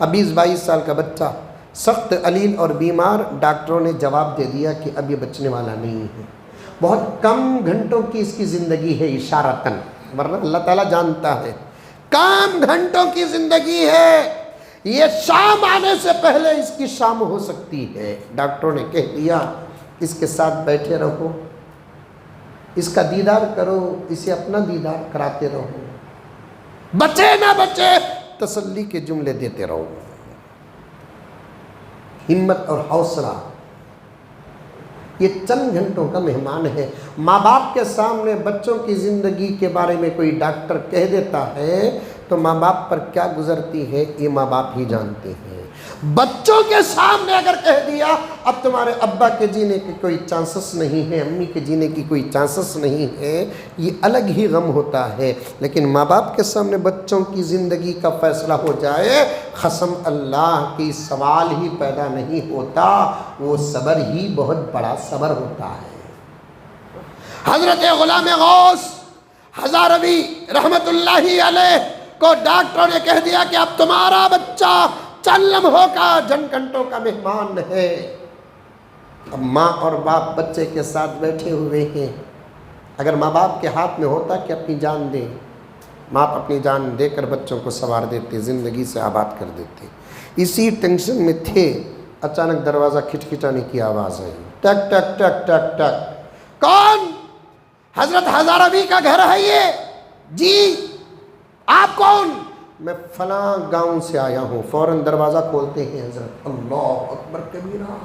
اب 20-22 سال کا بچہ سخت علیل اور بیمار، ڈاکٹروں نے جواب دے دیا کہ اب یہ بچنے والا نہیں ہے، بہت کم گھنٹوں کی اس کی زندگی ہے، اشارتاً، ورنہ اللہ تعالیٰ جانتا ہے کم گھنٹوں کی زندگی ہے، یہ شام آنے سے پہلے اس کی شام ہو سکتی ہے۔ ڈاکٹروں نے کہہ دیا اس کے ساتھ بیٹھے رہو، اس کا دیدار کرو، اسے اپنا دیدار کراتے رہو، بچے نہ بچے تسلی کے جملے دیتے رہو۔ ہمت اور حوصلہ، یہ چند گھنٹوں کا مہمان ہے۔ ماں باپ کے سامنے بچوں کی زندگی کے بارے میں کوئی ڈاکٹر کہہ دیتا ہے تو ماں باپ پر کیا گزرتی ہے یہ ماں باپ ہی جانتے ہیں۔ بچوں کے سامنے اگر کہہ دیا اب تمہارے ابا کے جینے کے کوئی چانسز نہیں ہے، امی کے جینے کی کوئی چانسز نہیں ہے، یہ الگ ہی غم ہوتا ہے۔ لیکن ماں باپ کے سامنے بچوں کی زندگی کا فیصلہ ہو جائے، قسم اللہ کی سوال ہی پیدا نہیں ہوتا، وہ صبر ہی بہت بڑا صبر ہوتا ہے۔ حضرت غلام غوث ہزاروی رحمت اللہ علیہ کو ڈاکٹروں نے کہہ دیا کہ اب تمہارا بچہ چند لمحوں کا، چند گھنٹوں کا مہمان ہے۔ اب ماں اور باپ بچے کے ساتھ بیٹھے ہوئے ہیں، اگر ماں باپ کے ہاتھ میں ہوتا کہ اپنی جان دے، ماں اپنی جان دے کر بچوں کو سنوار دیتے، زندگی سے آباد کر دیتے۔ اسی ٹینشن میں تھے، اچانک دروازہ کھٹکھٹانے کی آواز آئی، ٹک ٹک ٹک ٹک ٹک۔ کون؟ حضرت ہزاروی کا گھر ہے یہ؟ جی۔ آپ کون؟ میں فلاں گاؤں سے آیا ہوں۔ فوراً دروازہ کھولتے ہیں حضرت، اللہ اکبر کبیرہ۔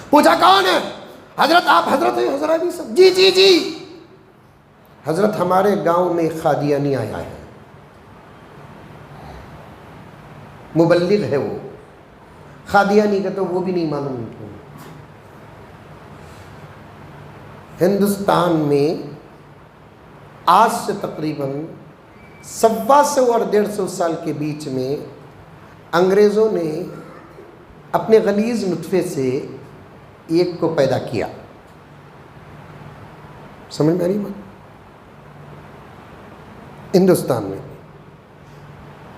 پوچھا کون ہے؟ حضرت آپ حضرت ہزاروی صاحب؟ جی جی جی۔ حضرت ہمارے گاؤں میں قادیانی آیا ہے، مبلغ ہے وہ، قادیانی کا تو وہ بھی نہیں معلوم۔ ہندوستان میں آج سے تقریباً 125 اور 150 سال کے بیچ میں انگریزوں نے اپنے غلیظ نطفے سے ایک کو پیدا کیا، سمجھ میں آ رہی بات؟ ہندوستان میں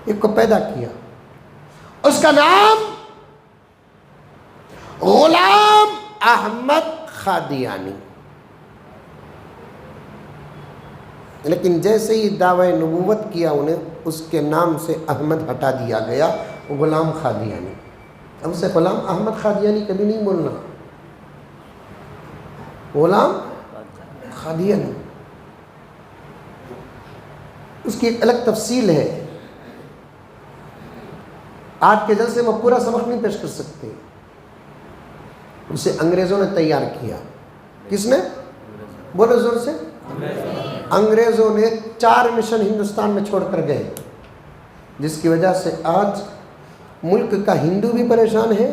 ایک کو پیدا کیا، اس کا نام غلام احمد قادیانی۔ لیکن جیسے ہی دعوی نبوت کیا انہیں اس کے نام سے احمد ہٹا دیا گیا، غلام قادیانی۔ اب اسے غلام احمد قادیانی کبھی نہیں بولنا، غلام قادیانی۔ اس کی ایک الگ تفصیل ہے، آج کے جلسے میں پورا سبق نہیں پیش کر سکتے۔ اسے انگریزوں نے تیار کیا۔ کس نے؟ بولو زور سے۔ انگریزوں نے 4 مشن ہندوستان میں چھوڑ کر گئے، جس کی وجہ سے آج ملک کا ہندو بھی پریشان ہے،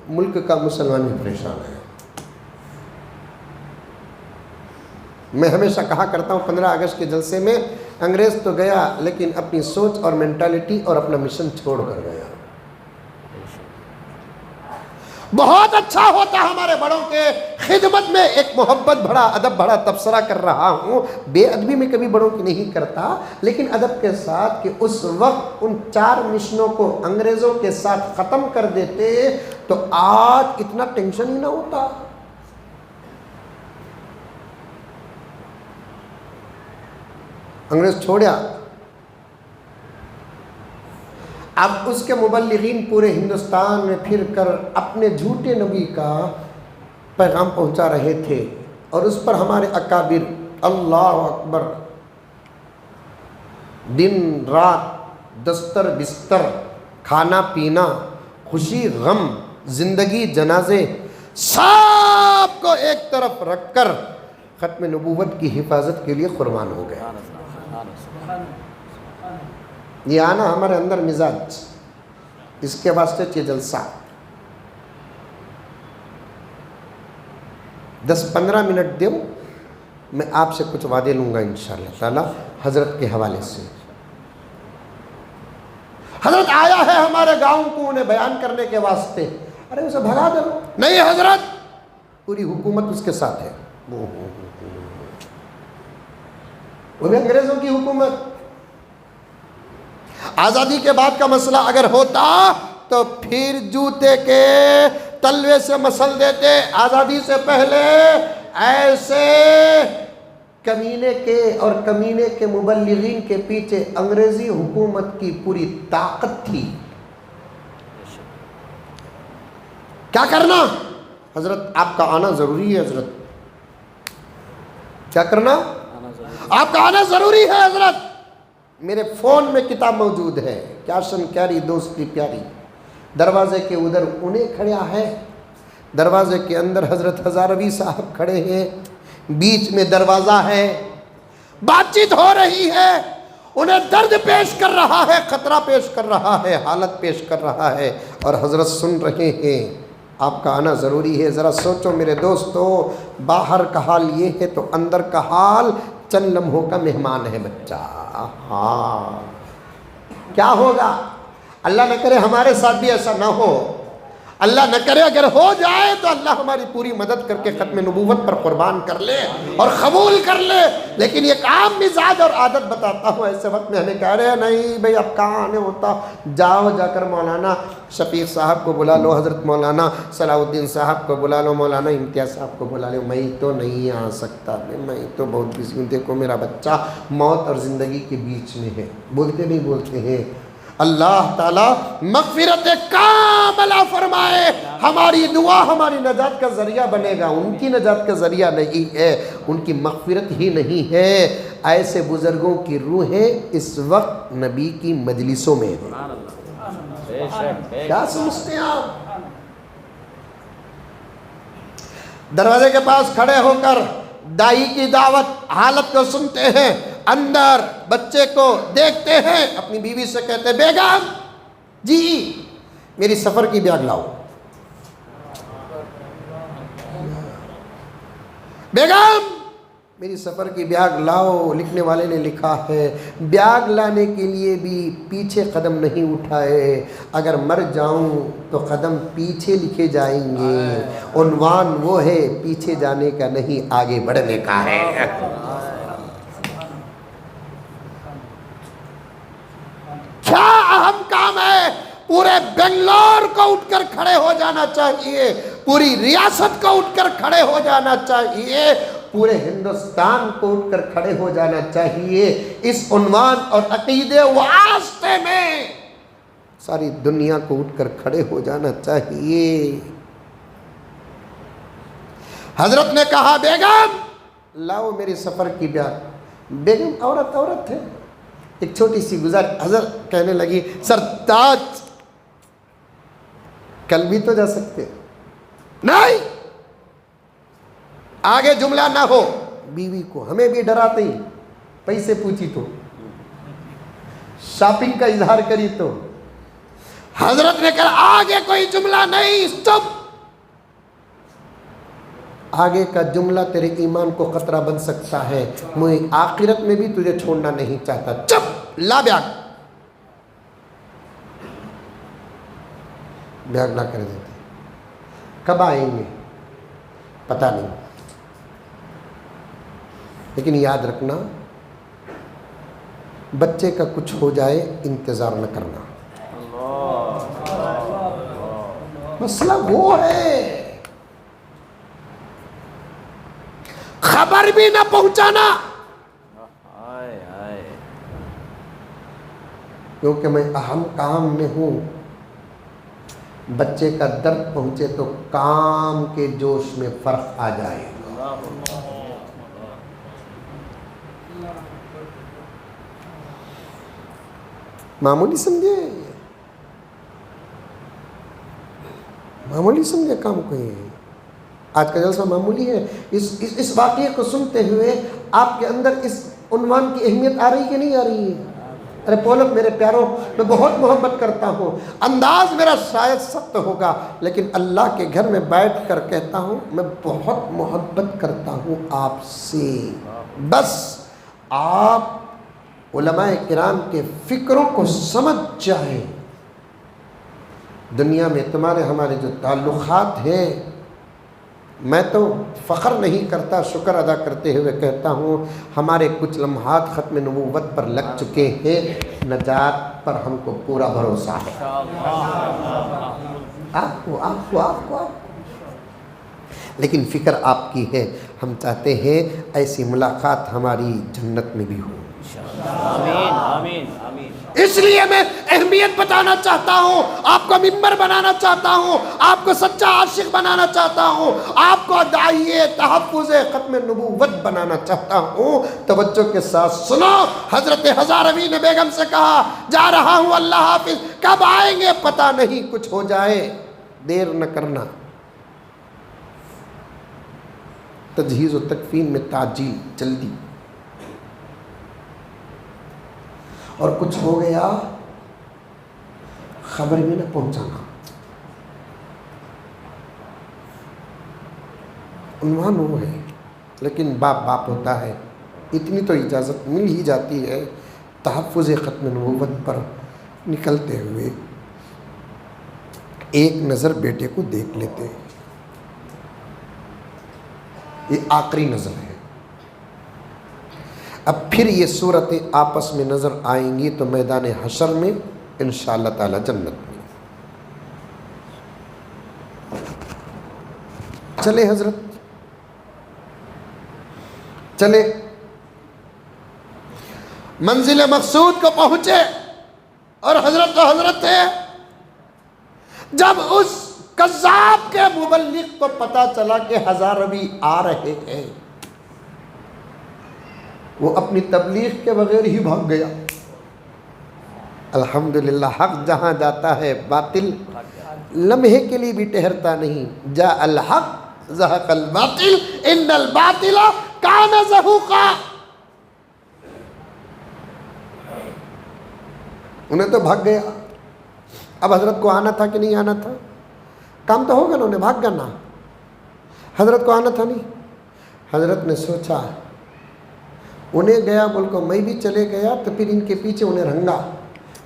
ملک کا مسلمان بھی پریشان ہے۔ میں ہمیشہ کہا کرتا ہوں 15 اگست کے جلسے میں، انگریز تو گیا لیکن اپنی سوچ اور مینٹالٹی اور اپنا مشن چھوڑ کر گیا۔ بہت اچھا ہوتا ہمارے بڑوں کے خدمت میں ایک محبت بھرا، ادب بھرا تبصرہ کر رہا ہوں، بے ادبی میں کبھی بڑوں کی نہیں کرتا، لیکن ادب کے ساتھ کہ اس وقت ان 4 مشنوں کو انگریزوں کے ساتھ ختم کر دیتے تو آج اتنا ٹینشن ہی نہ ہوتا۔ انگریز چھوڑیا، اب اس کے مبلغین پورے ہندوستان میں پھر کر اپنے جھوٹے نبی کا پیغام پہنچا رہے تھے، اور اس پر ہمارے اکابر، اللہ اکبر، دن رات دستر بستر، کھانا پینا، خوشی غم، زندگی جنازے، سب کو ایک طرف رکھ کر ختم نبوت کی حفاظت کے لیے قربان ہو گئے۔ یہ آنا ہمارے اندر مزاج، اس کے واسطے یہ جلسہ 10-15 منٹ دو، میں آپ سے کچھ وعدے لوں گا انشاءاللہ تعالی حضرت کے حوالے سے۔ حضرت آیا ہے ہمارے گاؤں کو انہیں بیان کرنے کے واسطے، ارے اسے بھگا دو، نہیں حضرت پوری حکومت اس کے ساتھ ہے، وہ بھی انگریزوں کی حکومت۔ آزادی کے بعد کا مسئلہ اگر ہوتا تو پھر جوتے کے تلوے سے مسل دیتے. آزادی سے پہلے ایسے کمینے کے اور کمینے کے مبلغین کے پیچھے انگریزی حکومت کی پوری طاقت تھی. کیا کرنا؟ حضرت آپ کا آنا ضروری ہے. حضرت کیا کرنا؟ آپ کا آنا ضروری ہے. حضرت میرے فون میں کتاب موجود ہے، کیاشن کیاری دوست کی پیاری. دروازے کے ادھر انہیں کھڑا ہے، دروازے کے اندر حضرت ہزاروی صاحب کھڑے ہیں، بیچ میں دروازہ ہے. بات چیت ہو رہی ہے، انہیں درد پیش کر رہا ہے، خطرہ پیش کر رہا ہے، حالت پیش کر رہا ہے، اور حضرت سن رہے ہیں. آپ کا آنا ضروری ہے. ذرا سوچو میرے دوستو، باہر کا حال یہ ہے تو اندر کا حال چند لمحوں کا مہمان ہے بچہ. ہاں کیا ہوگا؟ اللہ نہ کرے ہمارے ساتھ بھی ایسا نہ ہو. اللہ نہ کرے اگر ہو جائے تو اللہ ہماری پوری مدد کر کے ختم نبوت پر قربان کر لے اور قبول کر لے. لیکن یہ عام مزاج اور عادت بتاتا ہوں، ایسے وقت میں ہمیں کہہ رہے ہیں نہیں بھئی اب کہاں آنے ہوتا. جاؤ، جا کر مولانا شفیق صاحب کو بلا لو، حضرت مولانا صلاح الدین صاحب کو بلا لو، مولانا امتیاز صاحب کو بلا لو. میں تو نہیں آ سکتا، میں تو بہت بزی ہوں. دیکھو میرا بچہ موت اور زندگی کے بیچ میں ہے. بولتے نہیں بولتے ہیں. اللہ تعالیٰ مغفرت کاملہ فرمائے. ہماری دعا ہماری نجات کا ذریعہ بنے گا، ان کی نجات کا ذریعہ نہیں ہے، ان کی مغفرت ہی نہیں ہے. ایسے بزرگوں کی روحیں اس وقت نبی کی مجلسوں میں ہیں. کیا سمجھتے ہیں آپ؟ دروازے کے پاس کھڑے ہو کر دائی کی دعوت حالت کو سنتے ہیں، اندر بچے کو دیکھتے ہیں، اپنی بیوی سے کہتے ہیں بیگم جی میری سفر کی بیاگ لاؤ. بیگم میری سفر کی بیاگ لاؤ. لکھنے والے نے لکھا ہے بیاگ لانے کے لیے بھی پیچھے قدم نہیں اٹھائے. اگر مر جاؤں تو قدم پیچھے لکھے جائیں گے. عنوان وہ ہے پیچھے جانے کا نہیں، آگے بڑھنے کا ہے. کیا اہم کام ہے. پورے بنگلور کو اٹھ کر کھڑے ہو جانا چاہیے، پوری ریاست کو اٹھ کر کھڑے ہو جانا چاہیے، پورے ہندوستان کو اٹھ کر کھڑے ہو جانا چاہیے. اس عنوان اور عقیدے و آستے میں ساری دنیا کو اٹھ کر کھڑے ہو جانا چاہیے. حضرت نے کہا بیگم لاؤ میری سفر کی بیاگ. بیگم عورت ہے. ایک چھوٹی سی گزارش. حضرت کہنے لگی سرتاج کل بھی تو جا سکتے. نہیں، آگے جملہ نہ ہو. بیوی کو ہمیں بھی ڈراتے ہی، پیسے پوچھی تو، شاپنگ کا اظہار کری تو. حضرت نے کہا آگے کوئی جملہ نہیں، چپ. آگے کا جملہ تیرے ایمان کو خطرہ بن سکتا ہے، میں آخرت میں بھی تجھے چھوڑنا نہیں چاہتا. چپ، لا بیاگ. بیاگ لا کر دیتے. کب آئیں گے پتہ نہیں، لیکن یاد رکھنا بچے کا کچھ ہو جائے انتظار نہ کرنا. مسئلہ وہ ہے، خبر بھی نہ پہنچانا. کیونکہ میں اہم کام میں ہوں. بچے کا درد پہنچے تو کام کے جوش میں فرق آ جائے. معمولی سمجھے، معمولی سمجھے کام کو. یہ آج کا جلسہ معمولی ہے. اس واقعے کو سنتے ہوئے آپ کے اندر اس عنوان کی اہمیت آ رہی کہ نہیں آ رہی ہے؟ ارے پولک میرے پیاروں، میں بہت محبت کرتا ہوں. انداز میرا شاید سخت ہوگا، لیکن اللہ کے گھر میں بیٹھ کر کہتا ہوں میں بہت محبت کرتا ہوں آپ سے. بس آپ علماء کرام کے فکروں کو سمجھ جائیں. دنیا میں تمہارے ہمارے جو تعلقات ہیں، میں تو فخر نہیں کرتا، شکر ادا کرتے ہوئے کہتا ہوں ہمارے کچھ لمحات ختم نبوت پر لگ چکے ہیں. نجات پر ہم کو پورا بھروسہ ہے. آپ کو لیکن فکر آپ کی ہے. ہم چاہتے ہیں ایسی ملاقات ہماری جنت میں بھی ہو. آمین آمین آمین. اس لیے میں اہمیت بتانا چاہتا ہوں، آپ کو ممبر بنانا چاہتا ہوں، آپ کو سچا عاشق بنانا چاہتا ہوں، آپ کو داعیے تحفظ ختم نبوت بنانا چاہتا ہوں. توجہ کے ساتھ سنو. حضرت ہزاروی نے بیگم سے کہا جا رہا ہوں اللہ حافظ، کب آئیں گے پتہ نہیں، کچھ ہو جائے دیر نہ کرنا. تجہیز و تکفین میں تعجیل، جلدی. اور کچھ ہو گیا خبر بھی نہ پہنچانا. عنوان وہ ہے لیکن باپ ہوتا ہے. اتنی تو اجازت مل ہی جاتی ہے تحفظ ختم نبوت پر نکلتے ہوئے ایک نظر بیٹے کو دیکھ لیتے. یہ آخری نظر ہے. اب پھر یہ صورتیں آپس میں نظر آئیں گی تو میدان حشر میں انشاءاللہ تعالی جنت میں. چلے حضرت چلے منزل مقصود کو پہنچے اور حضرت تو حضرت تھے. جب اس کذاب کے مبلغ کو پتا چلا کہ ہزاروی آ رہے ہیں وہ اپنی تبلیغ کے بغیر ہی بھاگ گیا. الحمدللہ حق جہاں جاتا ہے باطل لمحے کے لیے بھی ٹھہرتا نہیں. جاء الحق زہق الباطل ان الباطل کان زہوقا. انہیں تو بھاگ گیا. اب حضرت کو آنا تھا کہ نہیں آنا تھا؟ کام تو ہوگا نا، انہیں بھاگ گنا. حضرت کو آنا تھا نہیں. حضرت نے سوچا انہیں گیا بول کو میں بھی چلے گیا تو پھر ان کے پیچھے انہیں رنگا.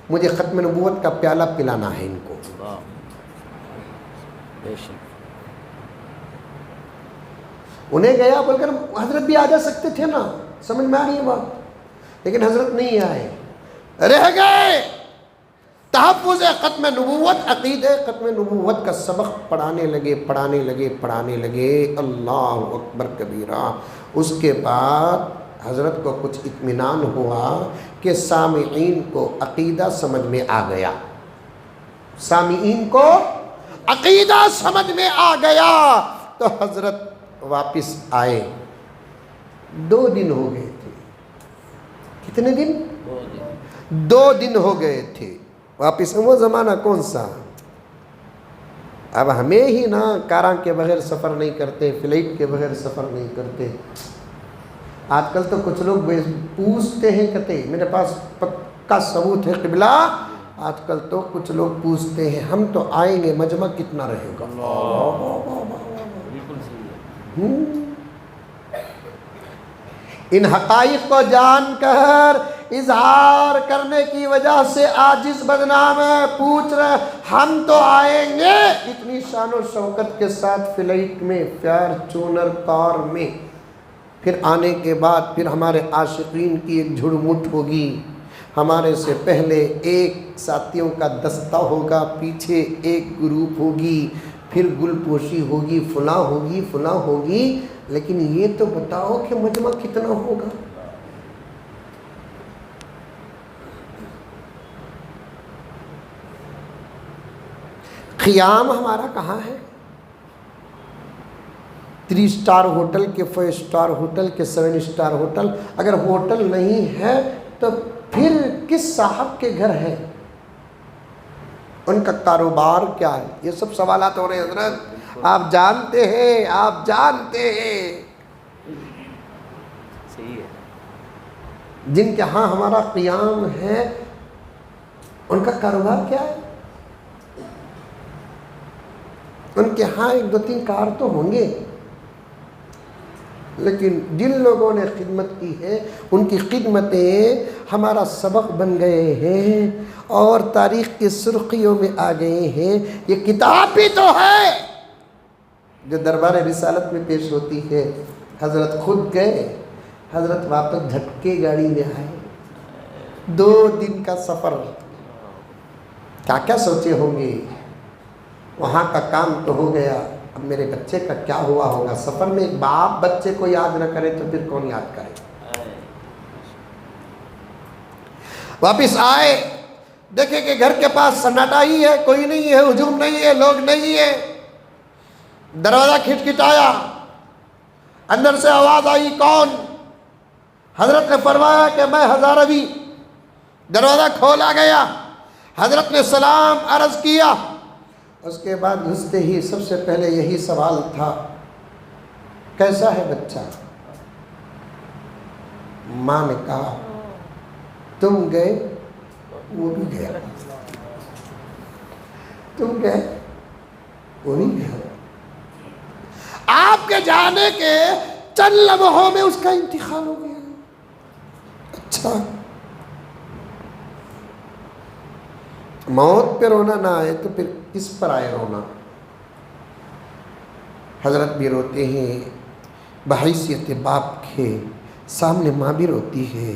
مجھے ختم نبوت کا پیالہ پلانا ہے ان کو. انہیں گیا بول کر حضرت بھی آ جا سکتے تھے نا، سمجھ میں آ رہی ہے بات، لیکن حضرت نہیں آئے، رہ گئے. تحفظ ختم نبوت، عقیدہ ختم نبوت کا سبق پڑھانے لگے. اللہ اکبر کبیرہ. اس کے بعد حضرت کو کچھ اطمینان ہوا کہ سامعین کو عقیدہ سمجھ میں آ گیا. سامعین کو عقیدہ سمجھ میں آ گیا تو حضرت واپس آئے. 2 دن ہو گئے تھے. کتنے دن؟ 2 دن ہو گئے تھے واپس. وہ زمانہ کون سا؟ اب ہمیں ہی نا کاراں کے بغیر سفر نہیں کرتے، فلائٹ کے بغیر سفر نہیں کرتے. آج کل تو کچھ لوگ پوچھتے ہیں، کہتے میرے پاس پکا ثبوت ہے قبلہ. آج کل تو کچھ لوگ پوچھتے ہیں ہم تو آئیں گے، مجمع کتنا رہے گا؟ ان حقائق کو جان کر اظہار کرنے کی وجہ سے عاجز بدنام ہے. پوچھ رہے ہم تو آئیں گے اتنی شان و شوکت کے ساتھ فلائٹ میں، فارچونر کار میں. پھر آنے کے بعد پھر ہمارے عاشقین کی ایک جھڑ مٹ ہوگی. ہمارے سے پہلے ایک ساتھیوں کا دستہ ہوگا، پیچھے ایک گروپ ہوگی، پھر گل پوشی ہوگی، فلاں ہوگی. لیکن یہ تو بتاؤ کہ مجمع کتنا ہوگا؟ قیام ہمارا کہاں ہے؟ 3 سٹار ہوٹل کے، 4 سٹار ہوٹل کے، 7 سٹار ہوٹل. اگر ہوٹل نہیں ہے تو پھر کس صاحب کے گھر ہے؟ ان کا کاروبار کیا ہے؟ یہ سب سوالات ہو رہے ہیں حضرت. آپ جانتے ہیں صحیح ہے. جن کے ہاں ہمارا قیام ہے ان کا کاروبار کیا ہے؟ ان کے ہاں 1-2-3 کار تو ہوں گے، لیکن جن لوگوں نے خدمت کی ہے ان کی خدمتیں ہمارا سبق بن گئے ہیں اور تاریخ کی سرخیوں میں آ گئے ہیں. یہ کتاب بھی تو ہے جو دربار رسالت میں پیش ہوتی ہے. حضرت خود گئے، حضرت واپس جھٹکے گاڑی میں آئے. 2 دن کا سفر. کیا کیا سوچے ہوں گے، وہاں کا کام تو ہو گیا، اب میرے بچے کا کیا ہوا ہوگا۔ سفر میں ایک باپ بچے کو یاد نہ کرے تو پھر کون یاد کرے۔ واپس آئے، دیکھے کہ گھر کے پاس سناٹا ہی ہے، کوئی نہیں ہے، ہجوم نہیں ہے، لوگ نہیں ہے۔ دروازہ کھٹکھٹایا، اندر سے آواز آئی، کون؟ حضرت نے فرمایا کہ میں ہزاروی۔ دروازہ کھولا گیا، حضرت نے سلام عرض کیا، اس کے بعد گھستے ہی سب سے پہلے یہی سوال تھا، کیسا ہے بچہ؟ ماں نے کہا تم گئے وہ بھی گیا، تم گئے وہ بھی گیا۔ آپ کے جانے کے چند لمحوں میں اس کا انتقال ہو گیا۔ اچھا، موت پہ رونا نہ آئے تو پھر کس پر آئے رونا؟ حضرت بھی روتے ہیں، بحیثیت باپ کے سامنے ماں بھی روتی ہے۔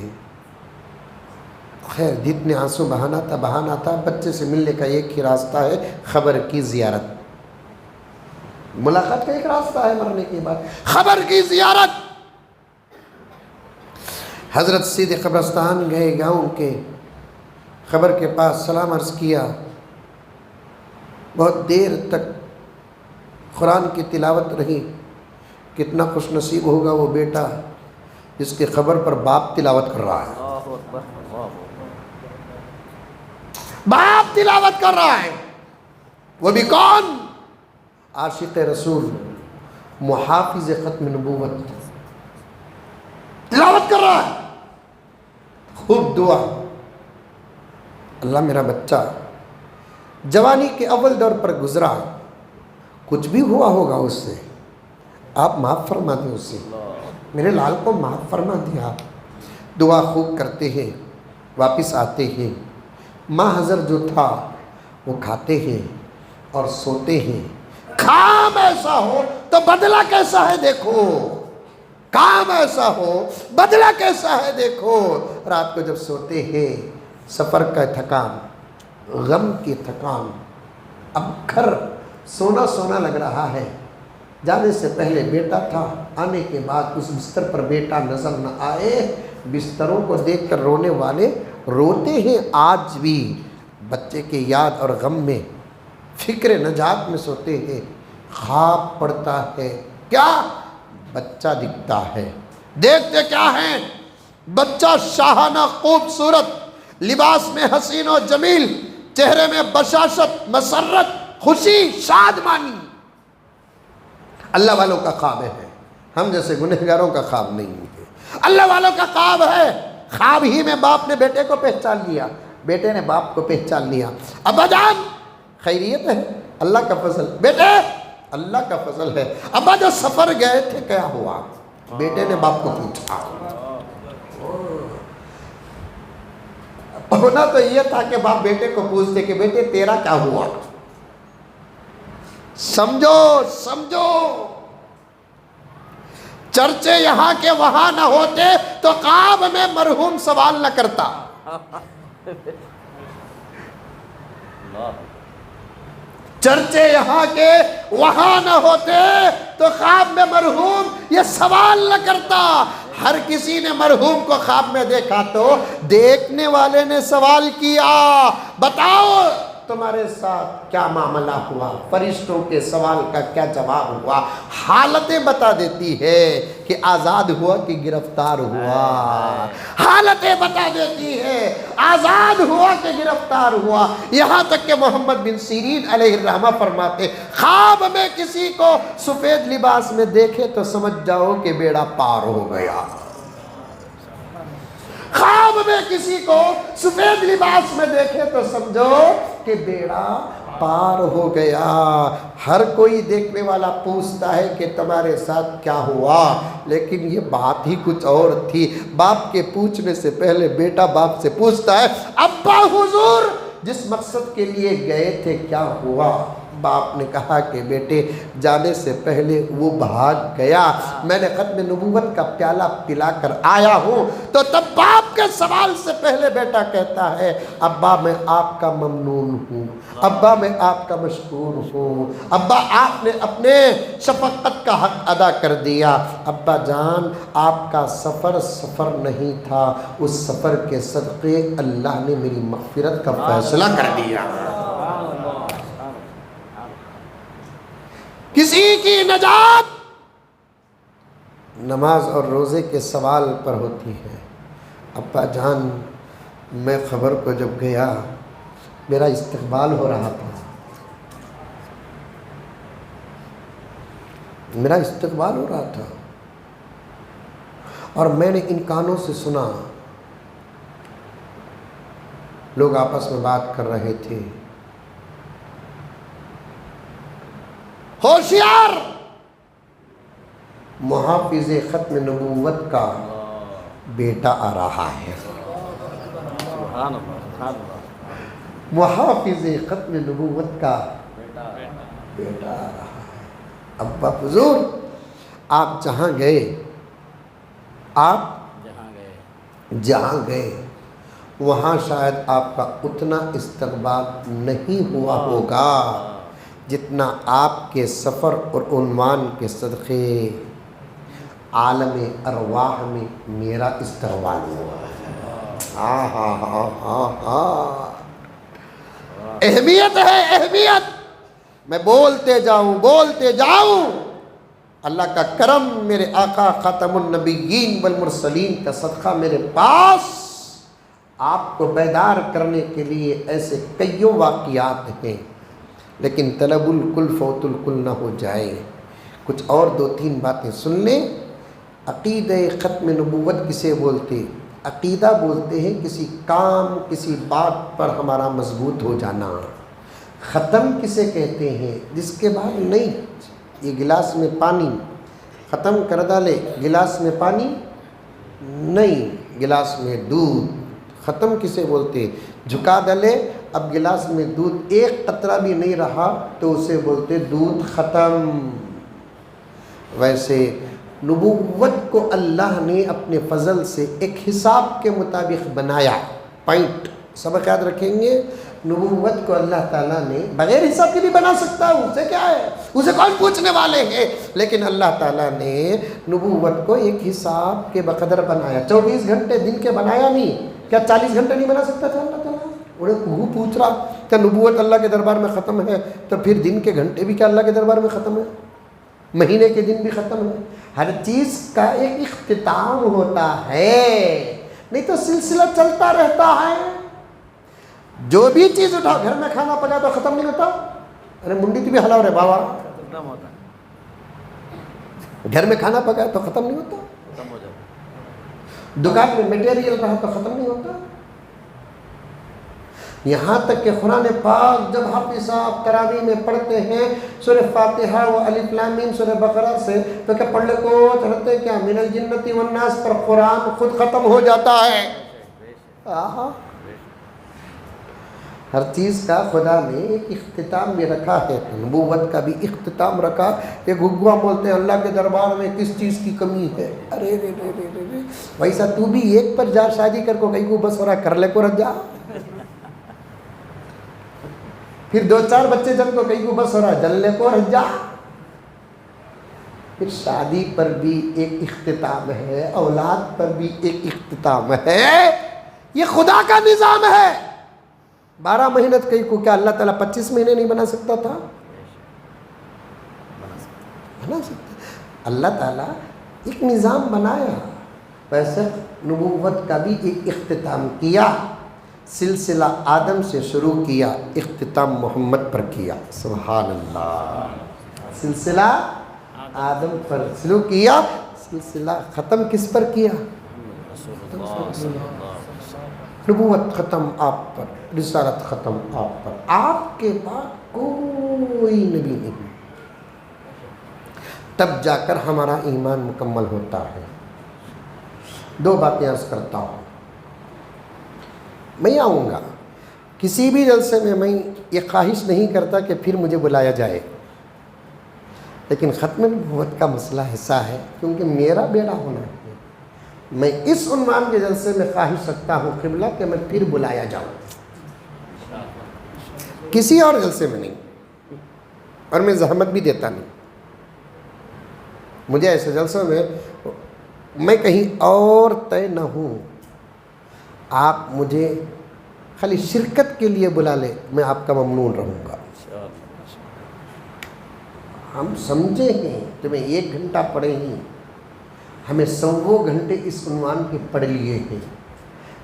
خیر، جتنے آنسو بہانا تھا، بچے سے ملنے کا ایک ہی راستہ ہے، خبر کی زیارت۔ ملاقات کا ایک راستہ ہے مرنے کے بعد، خبر کی زیارت۔ حضرت سیدھے قبرستان گئے، گاؤں کے خبر کے پاس سلام عرض کیا۔ بہت دیر تک قرآن کی تلاوت رہی۔ کتنا خوش نصیب ہوگا وہ بیٹا جس کے خبر پر باپ تلاوت کر رہا ہے، باپ تلاوت کر رہا ہے، وہ بھی کون؟ عاشق رسول، محافظ ختم نبوت، تلاوت کر رہا ہے۔ خوب دعا، اللہ میرا بچہ جوانی کے اول دور پر گزرا، کچھ بھی ہوا ہوگا اس سے، آپ معاف فرما دیں اسے، میرے لال کو معاف فرما دیں آپ۔ دعا خوب کرتے ہیں، واپس آتے ہیں۔ ماں حضر جو تھا وہ کھاتے ہیں اور سوتے ہیں۔ کام ایسا ہو تو بدلہ کیسا ہے دیکھو، کام ایسا ہو بدلہ کیسا ہے دیکھو۔ رات کو جب سوتے ہیں، سفر کا تھکان، غم کی تھکان، اب گھر سونا سونا لگ رہا ہے۔ جانے سے پہلے بیٹا تھا، آنے کے بعد اس بستر پر بیٹا نظر نہ آئے۔ بستروں کو دیکھ کر رونے والے روتے ہیں آج بھی، بچے کے یاد اور غم میں، فکر نجات میں سوتے ہیں۔ خواب پڑتا ہے، کیا؟ بچہ دکھتا ہے۔ دیکھتے کیا ہیں؟ بچہ شاہانہ خوبصورت، لباس میں حسین و جمیل، چہرے میں بشاشت، مسرت، خوشی، شادمانی۔ اللہ والوں کا خواب ہے، ہم جیسے گنہگاروں کا خواب نہیں ہے۔ اللہ والوں کا خواب ہے، خواب ہی میں باپ نے بیٹے کو پہچان لیا، بیٹے نے باپ کو پہچان لیا۔ ابا جان خیریت ہے؟ اللہ کا فضل۔ بیٹے اللہ کا فضل ہے۔ ابا جو سفر گئے تھے کیا ہوا؟ بیٹے نے باپ کو پوچھا۔ ہونا تو یہ تھا کہ باپ بیٹے کو پوچھتے کہ بیٹے تیرا کیا ہوا؟ سمجھو سمجھو، چرچے یہاں کے وہاں نہ ہوتے تو خواب میں مرحوم سوال نہ کرتا۔ چرچے یہاں کے وہاں نہ ہوتے تو خواب میں مرحوم یہ سوال نہ کرتا۔ ہر کسی نے مرحوم کو خواب میں دیکھا تو دیکھنے والے نے سوال کیا، بتاؤ تمہارے ساتھ کیا معاملہ ہوا؟ فرشتوں کے سوال کا کیا جواب ہوا؟ حالتیں بتا دیتی ہے کہ آزاد ہوا کہ گرفتار ہوا، حالتیں بتا دیتی ہے آزاد ہوا کہ گرفتار ہوا۔ یہاں تک کہ محمد بن سیرین علیہ الرحمہ فرماتے، خواب میں کسی کو سفید لباس میں دیکھے تو سمجھ جاؤ کہ بیڑا پار ہو گیا۔ خواب میں کسی کو سفید لباس میں دیکھے تو سمجھو کہ بیڑا پار ہو گیا۔ ہر کوئی دیکھنے والا پوچھتا ہے کہ تمہارے ساتھ کیا ہوا، لیکن یہ بات ہی کچھ اور تھی۔ باپ کے پوچھنے سے پہلے بیٹا باپ سے پوچھتا ہے، ابا حضور جس مقصد کے لیے گئے تھے کیا ہوا؟ باپ نے کہا کہ بیٹے جانے سے پہلے وہ بھاگ گیا، میں نے ختم نبوت کا پیالہ پلا کر آیا ہوں۔ تو تب باپ آپ کے سوال سے پہلے بیٹا کہتا ہے ابا میں آپ کا ممنون ہوں، ابا میں آپ کا مشکور ہوں، ابا آپ نے اپنے شفقت کا حق ادا کر دیا، ابا جان آپ کا سفر نہیں تھا، اس سفر کے صدقے اللہ نے میری مغفرت کا فیصلہ کر دیا۔ کسی کی نجات نماز اور روزے کے سوال پر ہوتی ہے۔ ابا جان میں خبر کو جب گیا میرا استقبال ہو رہا تھا، میرا استقبال ہو رہا تھا اور میں نے ان کانوں سے سنا لوگ آپس میں بات کر رہے تھے، ہوشیار محافظ ختم نبوت کا بیٹا آ رہا ہے، سبحان اللہ سبحان اللہ، محافظ ختم نبوت کا بیٹا آ رہا ہے۔ ابا حضور آپ جہاں گئے، آپ جہاں گئے وہاں شاید آپ کا اتنا استقبال نہیں ہوا ہوگا جتنا آپ کے سفر اور عنوان کے صدقے عالم ارواح میں میرا استقبال ہوا۔ اہمیت ہے، اہمیت۔ میں بولتے جاؤں اللہ کا کرم، میرے آقا خاتم النبیین والمرسلین کا صدقہ میرے پاس آپ کو بیدار کرنے کے لیے ایسے کئیوں واقعات ہیں، لیکن طلب الکل فوت الکل نہ ہو جائے۔ کچھ اور 2-3 باتیں سن لیں۔ عقیدہ ختم نبوت کسے بولتے؟ عقیدہ بولتے ہیں کسی کام، کسی بات پر ہمارا مضبوط ہو جانا۔ ختم کسے کہتے ہیں؟ جس کے بعد نہیں، یہ گلاس میں پانی ختم کر ڈالے، گلاس میں پانی نہیں، گلاس میں دودھ ختم کسے بولتے؟ جھکا ڈالے، اب گلاس میں دودھ ایک قطرہ بھی نہیں رہا تو اسے بولتے دودھ ختم۔ ویسے نبوت کو اللہ نے اپنے فضل سے ایک حساب کے مطابق بنایا۔ پوائنٹ سبق یاد رکھیں گے، نبوت کو اللہ تعالیٰ نے بغیر حساب کے بھی بنا سکتا ہے، اسے کیا ہے، اسے کون پوچھنے والے ہیں، لیکن اللہ تعالیٰ نے نبوت کو ایک حساب کے بقدر بنایا۔ 24 گھنٹے دن کے بنایا نہیں، کیا 40 گھنٹے نہیں بنا سکتا تھا اللہ تعالیٰ؟ وہ پوچھ رہا کیا نبوت اللہ کے دربار میں ختم ہے تو پھر دن کے گھنٹے بھی کیا اللہ کے دربار میں ختم ہے؟ مہینے کے دن بھی ختم ہے؟ ہر چیز کا ایک اختتام ہوتا ہے، نہیں تو سلسلہ چلتا رہتا ہے۔ جو بھی چیز اٹھاؤ، گھر میں کھانا پکا تو ختم نہیں ہوتا، ارے منڈی تو بھی ہلاؤ رے بابا، ختم ہوتا ہے، گھر میں کھانا پکا تو ختم نہیں ہوتا، ختم ہو جاتا ہے، دکان میں میٹیریل رہا تو ختم نہیں ہوتا۔ یہاں تک کہ قرآن پاک جب حافظ صاحب تراویح میں پڑھتے ہیں سورہ فاتحہ و الف لام میم سورہ بقرہ سے، تو کیا پڑھ لے کو چڑھتے کیا من الجنت والناس پر قرآن خود ختم ہو جاتا ہے۔ آہا، ہر چیز کا خدا نے ایک اختتام بھی رکھا ہے، نبوت کا بھی اختتام رکھا۔ یہ گھگوا بولتے ہیں اللہ کے دربار میں کس چیز کی کمی ہے، ارے رے رے رے رے رے، ویسا تو بھی ایک پر جا شادی کر کو کہیں کو بس ہو رہا کر لے کو رہ جا، پھر 2-4 بچے جن کو کہیں کو بس ہو رہا جلنے کو رہ جا۔ پھر شادی پر بھی ایک اختتام ہے، اولاد پر بھی ایک اختتام ہے، یہ خدا کا نظام ہے۔ 12 مہینہ کہیں کو کیا اللہ تعالیٰ 25 مہینے نہیں بنا سکتا تھا؟ بنا سکتا۔ اللہ تعالیٰ ایک نظام بنایا، ویسے نبوت کا بھی ایک اختتام کیا۔ سلسلہ آدم سے شروع کیا، اختتام محمد پر کیا، سبحان اللہ۔ سلسلہ آدم پر شروع کیا، سلسلہ ختم کس پر کیا؟ نبوت ختم آپ پر، رسالت ختم آپ پر، آپ کے بعد کوئی نبی نہیں، تب جا کر ہمارا ایمان مکمل ہوتا ہے۔ 2 باتیں عرض کرتا ہوں، میں آؤں گا کسی بھی جلسے میں یہ خواہش نہیں کرتا کہ پھر مجھے بلایا جائے، لیکن ختم نبوت کا مسئلہ ایسا ہے کیونکہ میرا بیڑا ہونا ہے، میں اس عنوان کے جلسے میں خواہش رکھتا ہوں قبلہ کہ میں پھر بلایا جاؤں، کسی اور جلسے میں نہیں، اور میں زحمت بھی دیتا نہیں. مجھے ایسے جلسوں میں کہیں اور طے نہ ہوں، آپ مجھے خالی شرکت کے لیے بلا لے، میں آپ کا ممنون رہوں گا. ہم سمجھے ہیں تمہیں 1 گھنٹہ پڑھے ہیں، ہمیں 100 گھنٹے اس عنوان کے پڑھ لیے ہیں.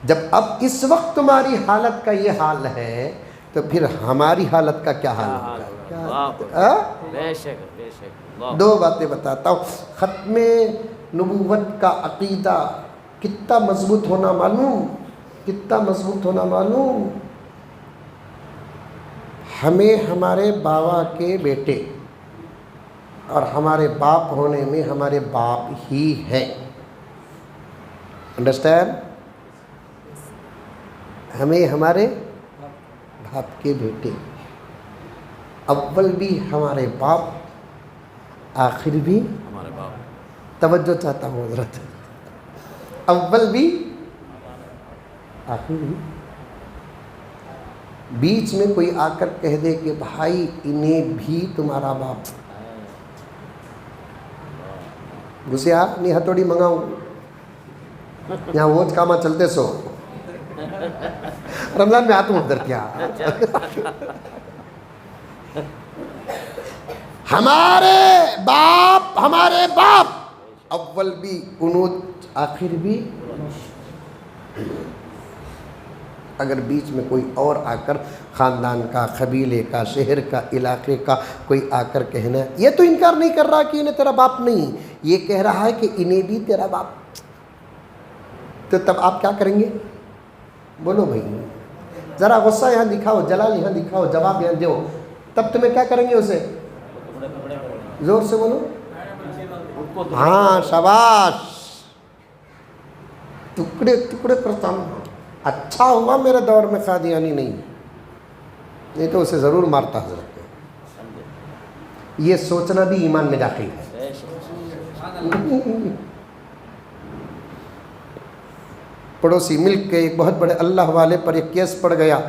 جب اب اس وقت تمہاری حالت کا یہ حال ہے تو پھر ہماری حالت کا کیا حال ہوگا؟ بے شک بے شک. 2 باتیں بتاتا ہوں. ختم نبوت کا عقیدہ کتنا مضبوط ہونا معلوم، کتنا مضبوط ہونا معلوم. ہمیں ہمارے بابا کے بیٹے اور ہمارے باپ ہونے میں ہمارے باپ ہی ہیں. انڈرسٹینڈ؟ ہمیں ہمارے باپ کے بیٹے، اول بھی ہمارے باپ، آخر بھی ہمارے باپ. توجہ چاہتا ہوں حضرت، اول بھی آخر بھی. بیچ میں کوئی آ کر کہہ دے کہ بھائی انہیں بھی تمہارا باپ، گھسے آ نہیں ہتھوڑی منگاؤں، یہاں ووچ کاما چلتے سو. رمضان میں آتا ہوں ادھر کیا. ہمارے باپ اول بھی قنوت، آخر بھی. اگر بیچ میں کوئی اور آ کر خاندان کا، قبیلے کا، شہر کا، علاقے کا کوئی آ کر کہنا ہے، یہ تو انکار نہیں کر رہا کہ انہیں تیرا باپ نہیں، یہ کہہ رہا ہے کہ انہیں بھی تیرا باپ، تو تب آپ کیا کریں گے؟ بولو بھائی، ذرا غصہ یہاں دکھاؤ، جلال یہاں دکھاؤ، جواب یہاں دو. تب تمہیں کیا کریں گے اسے؟ زور سے بولو. ہاں شاباش، ٹکڑے ٹکڑے کرتا ہوں. اچھا ہوا میرے دور میں قادیانی نہیں تو اسے ضرور مارتا حضرت. یہ سوچنا بھی ایمان میں داخل ہے. پڑوسی ملک کے ایک بہت بڑے اللہ والے پر ایک کیس پڑ گیا،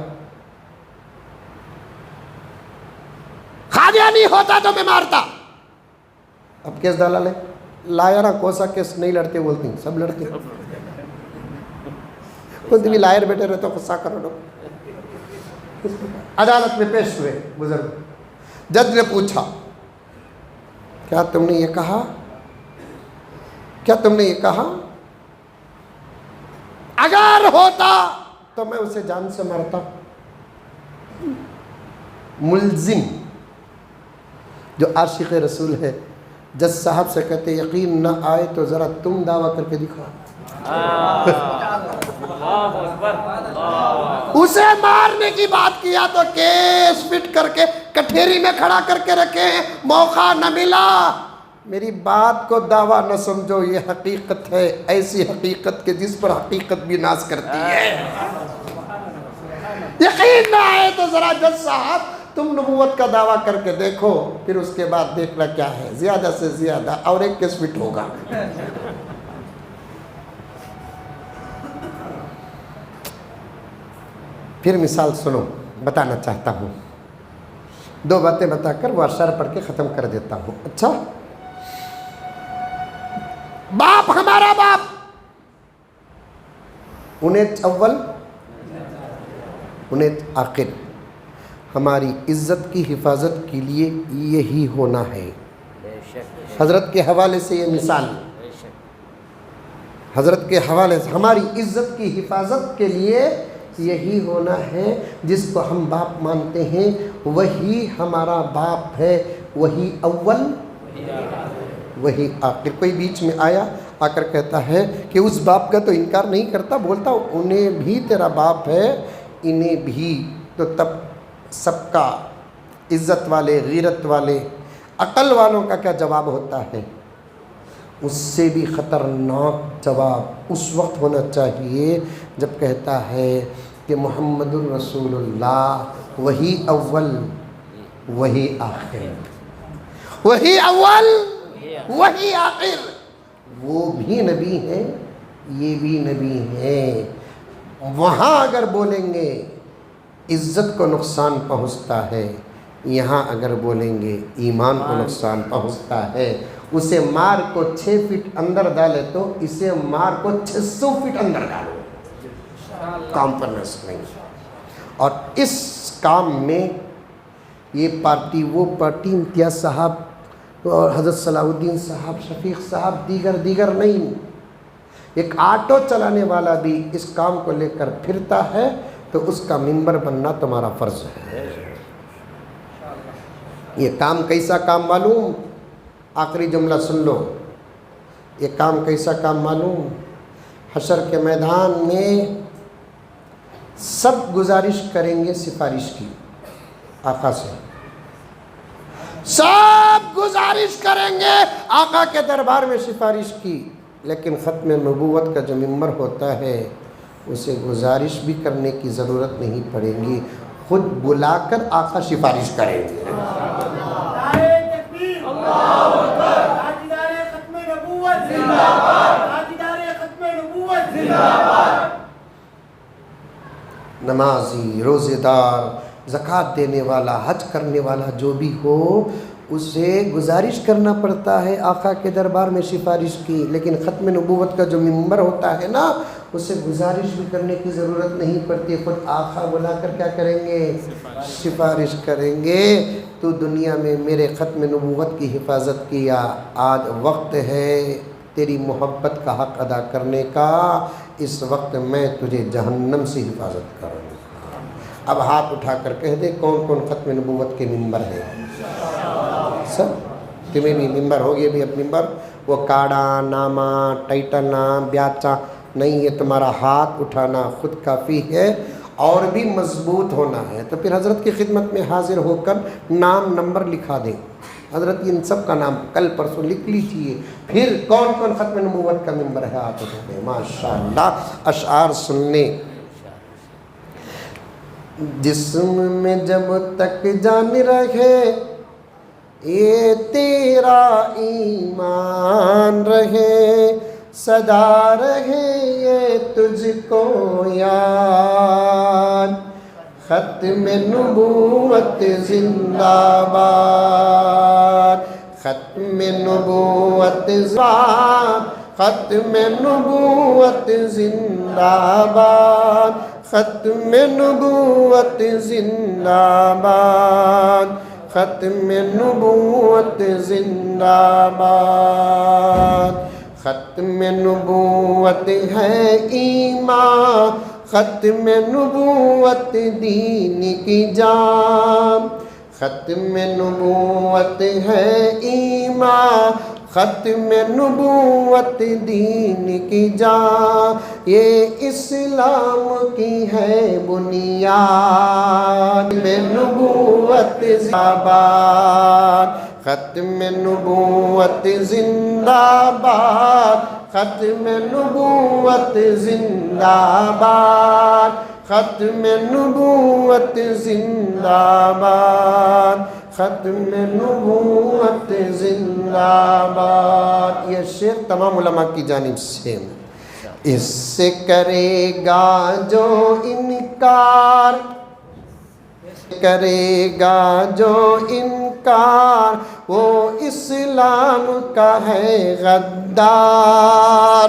قادیانی ہوتا تو میں مارتا. اب کیس ڈالا لے لائر، کون سا کیس نہیں لڑتے بولتی، سب لڑتے. خود بھی لائر بیٹھے رہے تو غصہ کرو لو. عدالت میں پیش ہوئے بزرگ، جج نے پوچھا کیا تم نے یہ کہا، کیا تم نے یہ کہا؟ اگر ہوتا تو میں اسے جان سے مارتا. ملزم جو عاشق رسول ہے جج صاحب سے کہتے یقین نہ آئے تو ذرا تم دعویٰ کر کے دکھاؤ. اسے مارنے کی بات کیا تو کیس فٹ کر کے کٹھیری میں کھڑا کر کے رکھے ہیں، موقع نہ ملا. میری بات کو دعویٰ نہ سمجھو، یہ حقیقت ہے، ایسی حقیقت کہ جس پر حقیقت بھی ناز کرتی ہے. یقین نہ آئے تو ذرا جج صاحب تم نبوت کا دعویٰ کر کے دیکھو، پھر اس کے بعد دیکھنا کیا ہے، زیادہ سے زیادہ اور ایک کیس فٹ ہوگا. پھر مثال سنو، بتانا چاہتا ہوں، 2 باتیں بتا کر وہ اشعار پڑھ کے ختم کر دیتا ہوں. اچھا، باپ ہمارا باپ، انہیں اول انہیں آخر. ہماری عزت کی حفاظت کے لیے یہی ہونا ہے. حضرت کے حوالے سے یہ مثال، حضرت کے حوالے سے ہماری عزت کی حفاظت کے لیے یہی ہونا ہے. جس کو ہم باپ مانتے ہیں وہی ہمارا باپ ہے، وہی اول وہی آخر. کوئی بیچ میں آیا آ کر کہتا ہے کہ اس باپ کا تو انکار نہیں کرتا، بولتا انہیں بھی تیرا باپ ہے، انہیں بھی، تو تب سب کا، عزت والے، غیرت والے، عقل والوں کا کیا جواب ہوتا ہے؟ اس سے بھی خطرناک جواب اس وقت ہونا چاہیے جب کہتا ہے کہ محمد الرسول اللہ وہی اول وہی آخر، وہی اول وہی آخر. وہ بھی نبی ہیں یہ بھی نبی ہیں. وہاں اگر بولیں گے عزت کو نقصان پہنچتا ہے، یہاں اگر بولیں گے ایمان کو نقصان پہنچتا ہے. اسے مار کو 6 فٹ اندر ڈالے تو اسے مار کو 600 فٹ اندر ڈالو، کمپرومائز نہیں. اور اس کام میں یہ پارٹی وہ پارٹی، امتیاز صاحب اور حضرت صلاح الدین صاحب، شفیق صاحب، دیگر نہیں. ایک آٹو چلانے والا بھی اس کام کو لے کر پھرتا ہے تو اس کا ممبر بننا تمہارا فرض ہے. یہ کام کیسا کام معلوم؟ آخری جملہ سن لو. یہ کام کیسا کام معلوم؟ حشر کے میدان میں سب گزارش کریں گے سفارش کی آقا سے، سب گزارش کریں گے آقا کے دربار میں سفارش کی. لیکن ختم نبوت کا جو ممبر ہوتا ہے اسے گزارش بھی کرنے کی ضرورت نہیں پڑے گی، خود بلا کر آقا سفارش کریں گے. نمازی، روزے دار، زکوٰۃ دینے والا، حج کرنے والا جو بھی ہو، اسے گزارش کرنا پڑتا ہے آقا کے دربار میں سفارش کی. لیکن ختم نبوت کا جو ممبر ہوتا ہے نا، اسے گزارش بھی کرنے کی ضرورت نہیں پڑتی، خود آقا بلا کر کیا کریں گے؟ سفارش کریں گے. تو دنیا میں میرے ختم نبوت کی حفاظت کیا، آج وقت ہے تیری محبت کا حق ادا کرنے کا. اس وقت میں تجھے جہنم سے حفاظت کروں گا. اب ہاتھ اٹھا کر کہہ دے کون کون ختم نبوت کے ممبر ہیں. سب تمہیں بھی ممبر ہو گئے بھی. اب ممبر وہ کاڑا نامہ ٹائٹنا بیاچا نہیں، یہ تمہارا ہاتھ اٹھانا خود کافی ہے، اور بھی مضبوط ہونا ہے. تو پھر حضرت کی خدمت میں حاضر ہو کر نام نمبر لکھا دیں. حضرت ان سب کا نام کل پرسوں لکھ لیجیے. پھر کون کون ختم نبوت کا ممبر ہے ہاتھ اٹھا دیں. ماشاءاللہ. اشعار سننے. جسم میں جب تک جان رہے یہ تیرا ایمان رہے، صدا رہے یہ تجھ کو یاد. ختم نبوت زندہ باد، ختم نبوت زندہ، ختم نبوت زندہ باد، ختم نبوت زندہ باد، ختم نبوت زندہ باد. ختم نبوت ہے ایمان، ختم نبوت دین کی جان. ختم نبوت ہے ایمان، ختم نبوت دین کی جان. یہ اسلام کی ہے بنیاد. نبوت زندہ باد، ختم نبوت زندہ باد، ختم نبوت زندہ باد، ختم نبوت زندہ باد، ختم نبوت زندہ باد. یہ شعر تمام علماء کی جانب سے. اس سے کرے گا جو انکار، کرے گا جو انکار، وہ اسلام کا ہے غدار.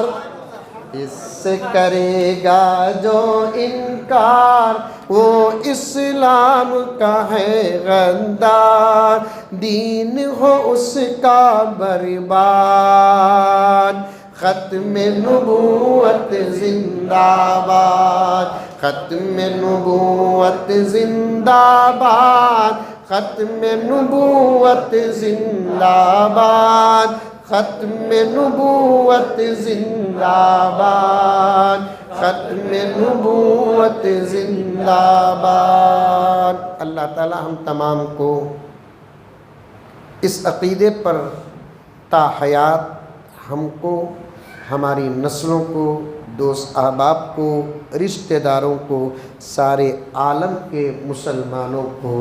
اس سے کرے گا جو انکار، وہ اسلام کا ہے غدار. دین ہو اس کا برباد. ختم نبوت زندہ باد، ختم نبوت زندہ باد، ختم نبوت زندہ باد، ختم نبوت زندہ باد، ختم نبوت زندہ باد. اللہ تعالی ہم تمام کو اس عقیدے پر تا حیات ہم کو، ہماری نسلوں کو، دوست احباب کو، رشتہ داروں کو، سارے عالم کے مسلمانوں کو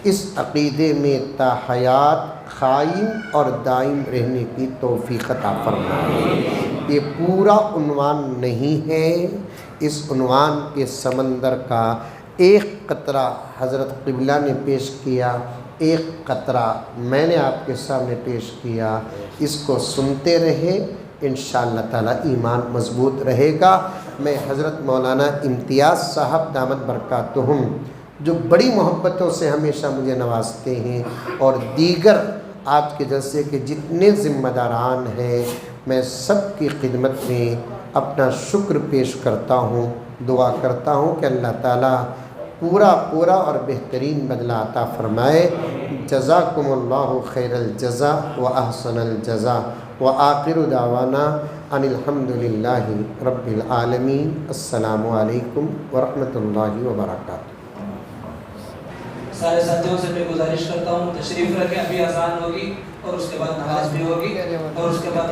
اس عقیدے میں تا حیات قائم اور دائم رہنے کی توفیق عطا فرمائے. یہ پورا عنوان نہیں ہے، اس عنوان کے سمندر کا ایک قطرہ حضرت قبلہ نے پیش کیا، ایک قطرہ میں نے آپ کے سامنے پیش کیا، اس کو سنتے رہے، انشاءاللہ تعالی ایمان مضبوط رہے گا۔ میں حضرت مولانا امتیاز صاحب دامت برکاتہم جو بڑی محبتوں سے ہمیشہ مجھے نوازتے ہیں، اور دیگر آج کے جلسے کے جتنے ذمہ داران ہیں، میں سب کی خدمت میں اپنا شکر پیش کرتا ہوں، دعا کرتا ہوں کہ اللہ تعالیٰ پورا اور بہترین بدلہ عطا فرمائے۔ جزاکم اللہ خیر الجزا و احسن الجزا و آخر دعوانا ان الحمد للہ رب العالمین۔ السلام علیکم ورحمۃ اللہ وبرکاتہ۔ سارے ساتھیوں سے میں گزارش کرتا ہوں تشریف رکھیں، ابھی اذان ہوگی اور اس کے بعد نماز بھی ہوگی اور اس کے بعد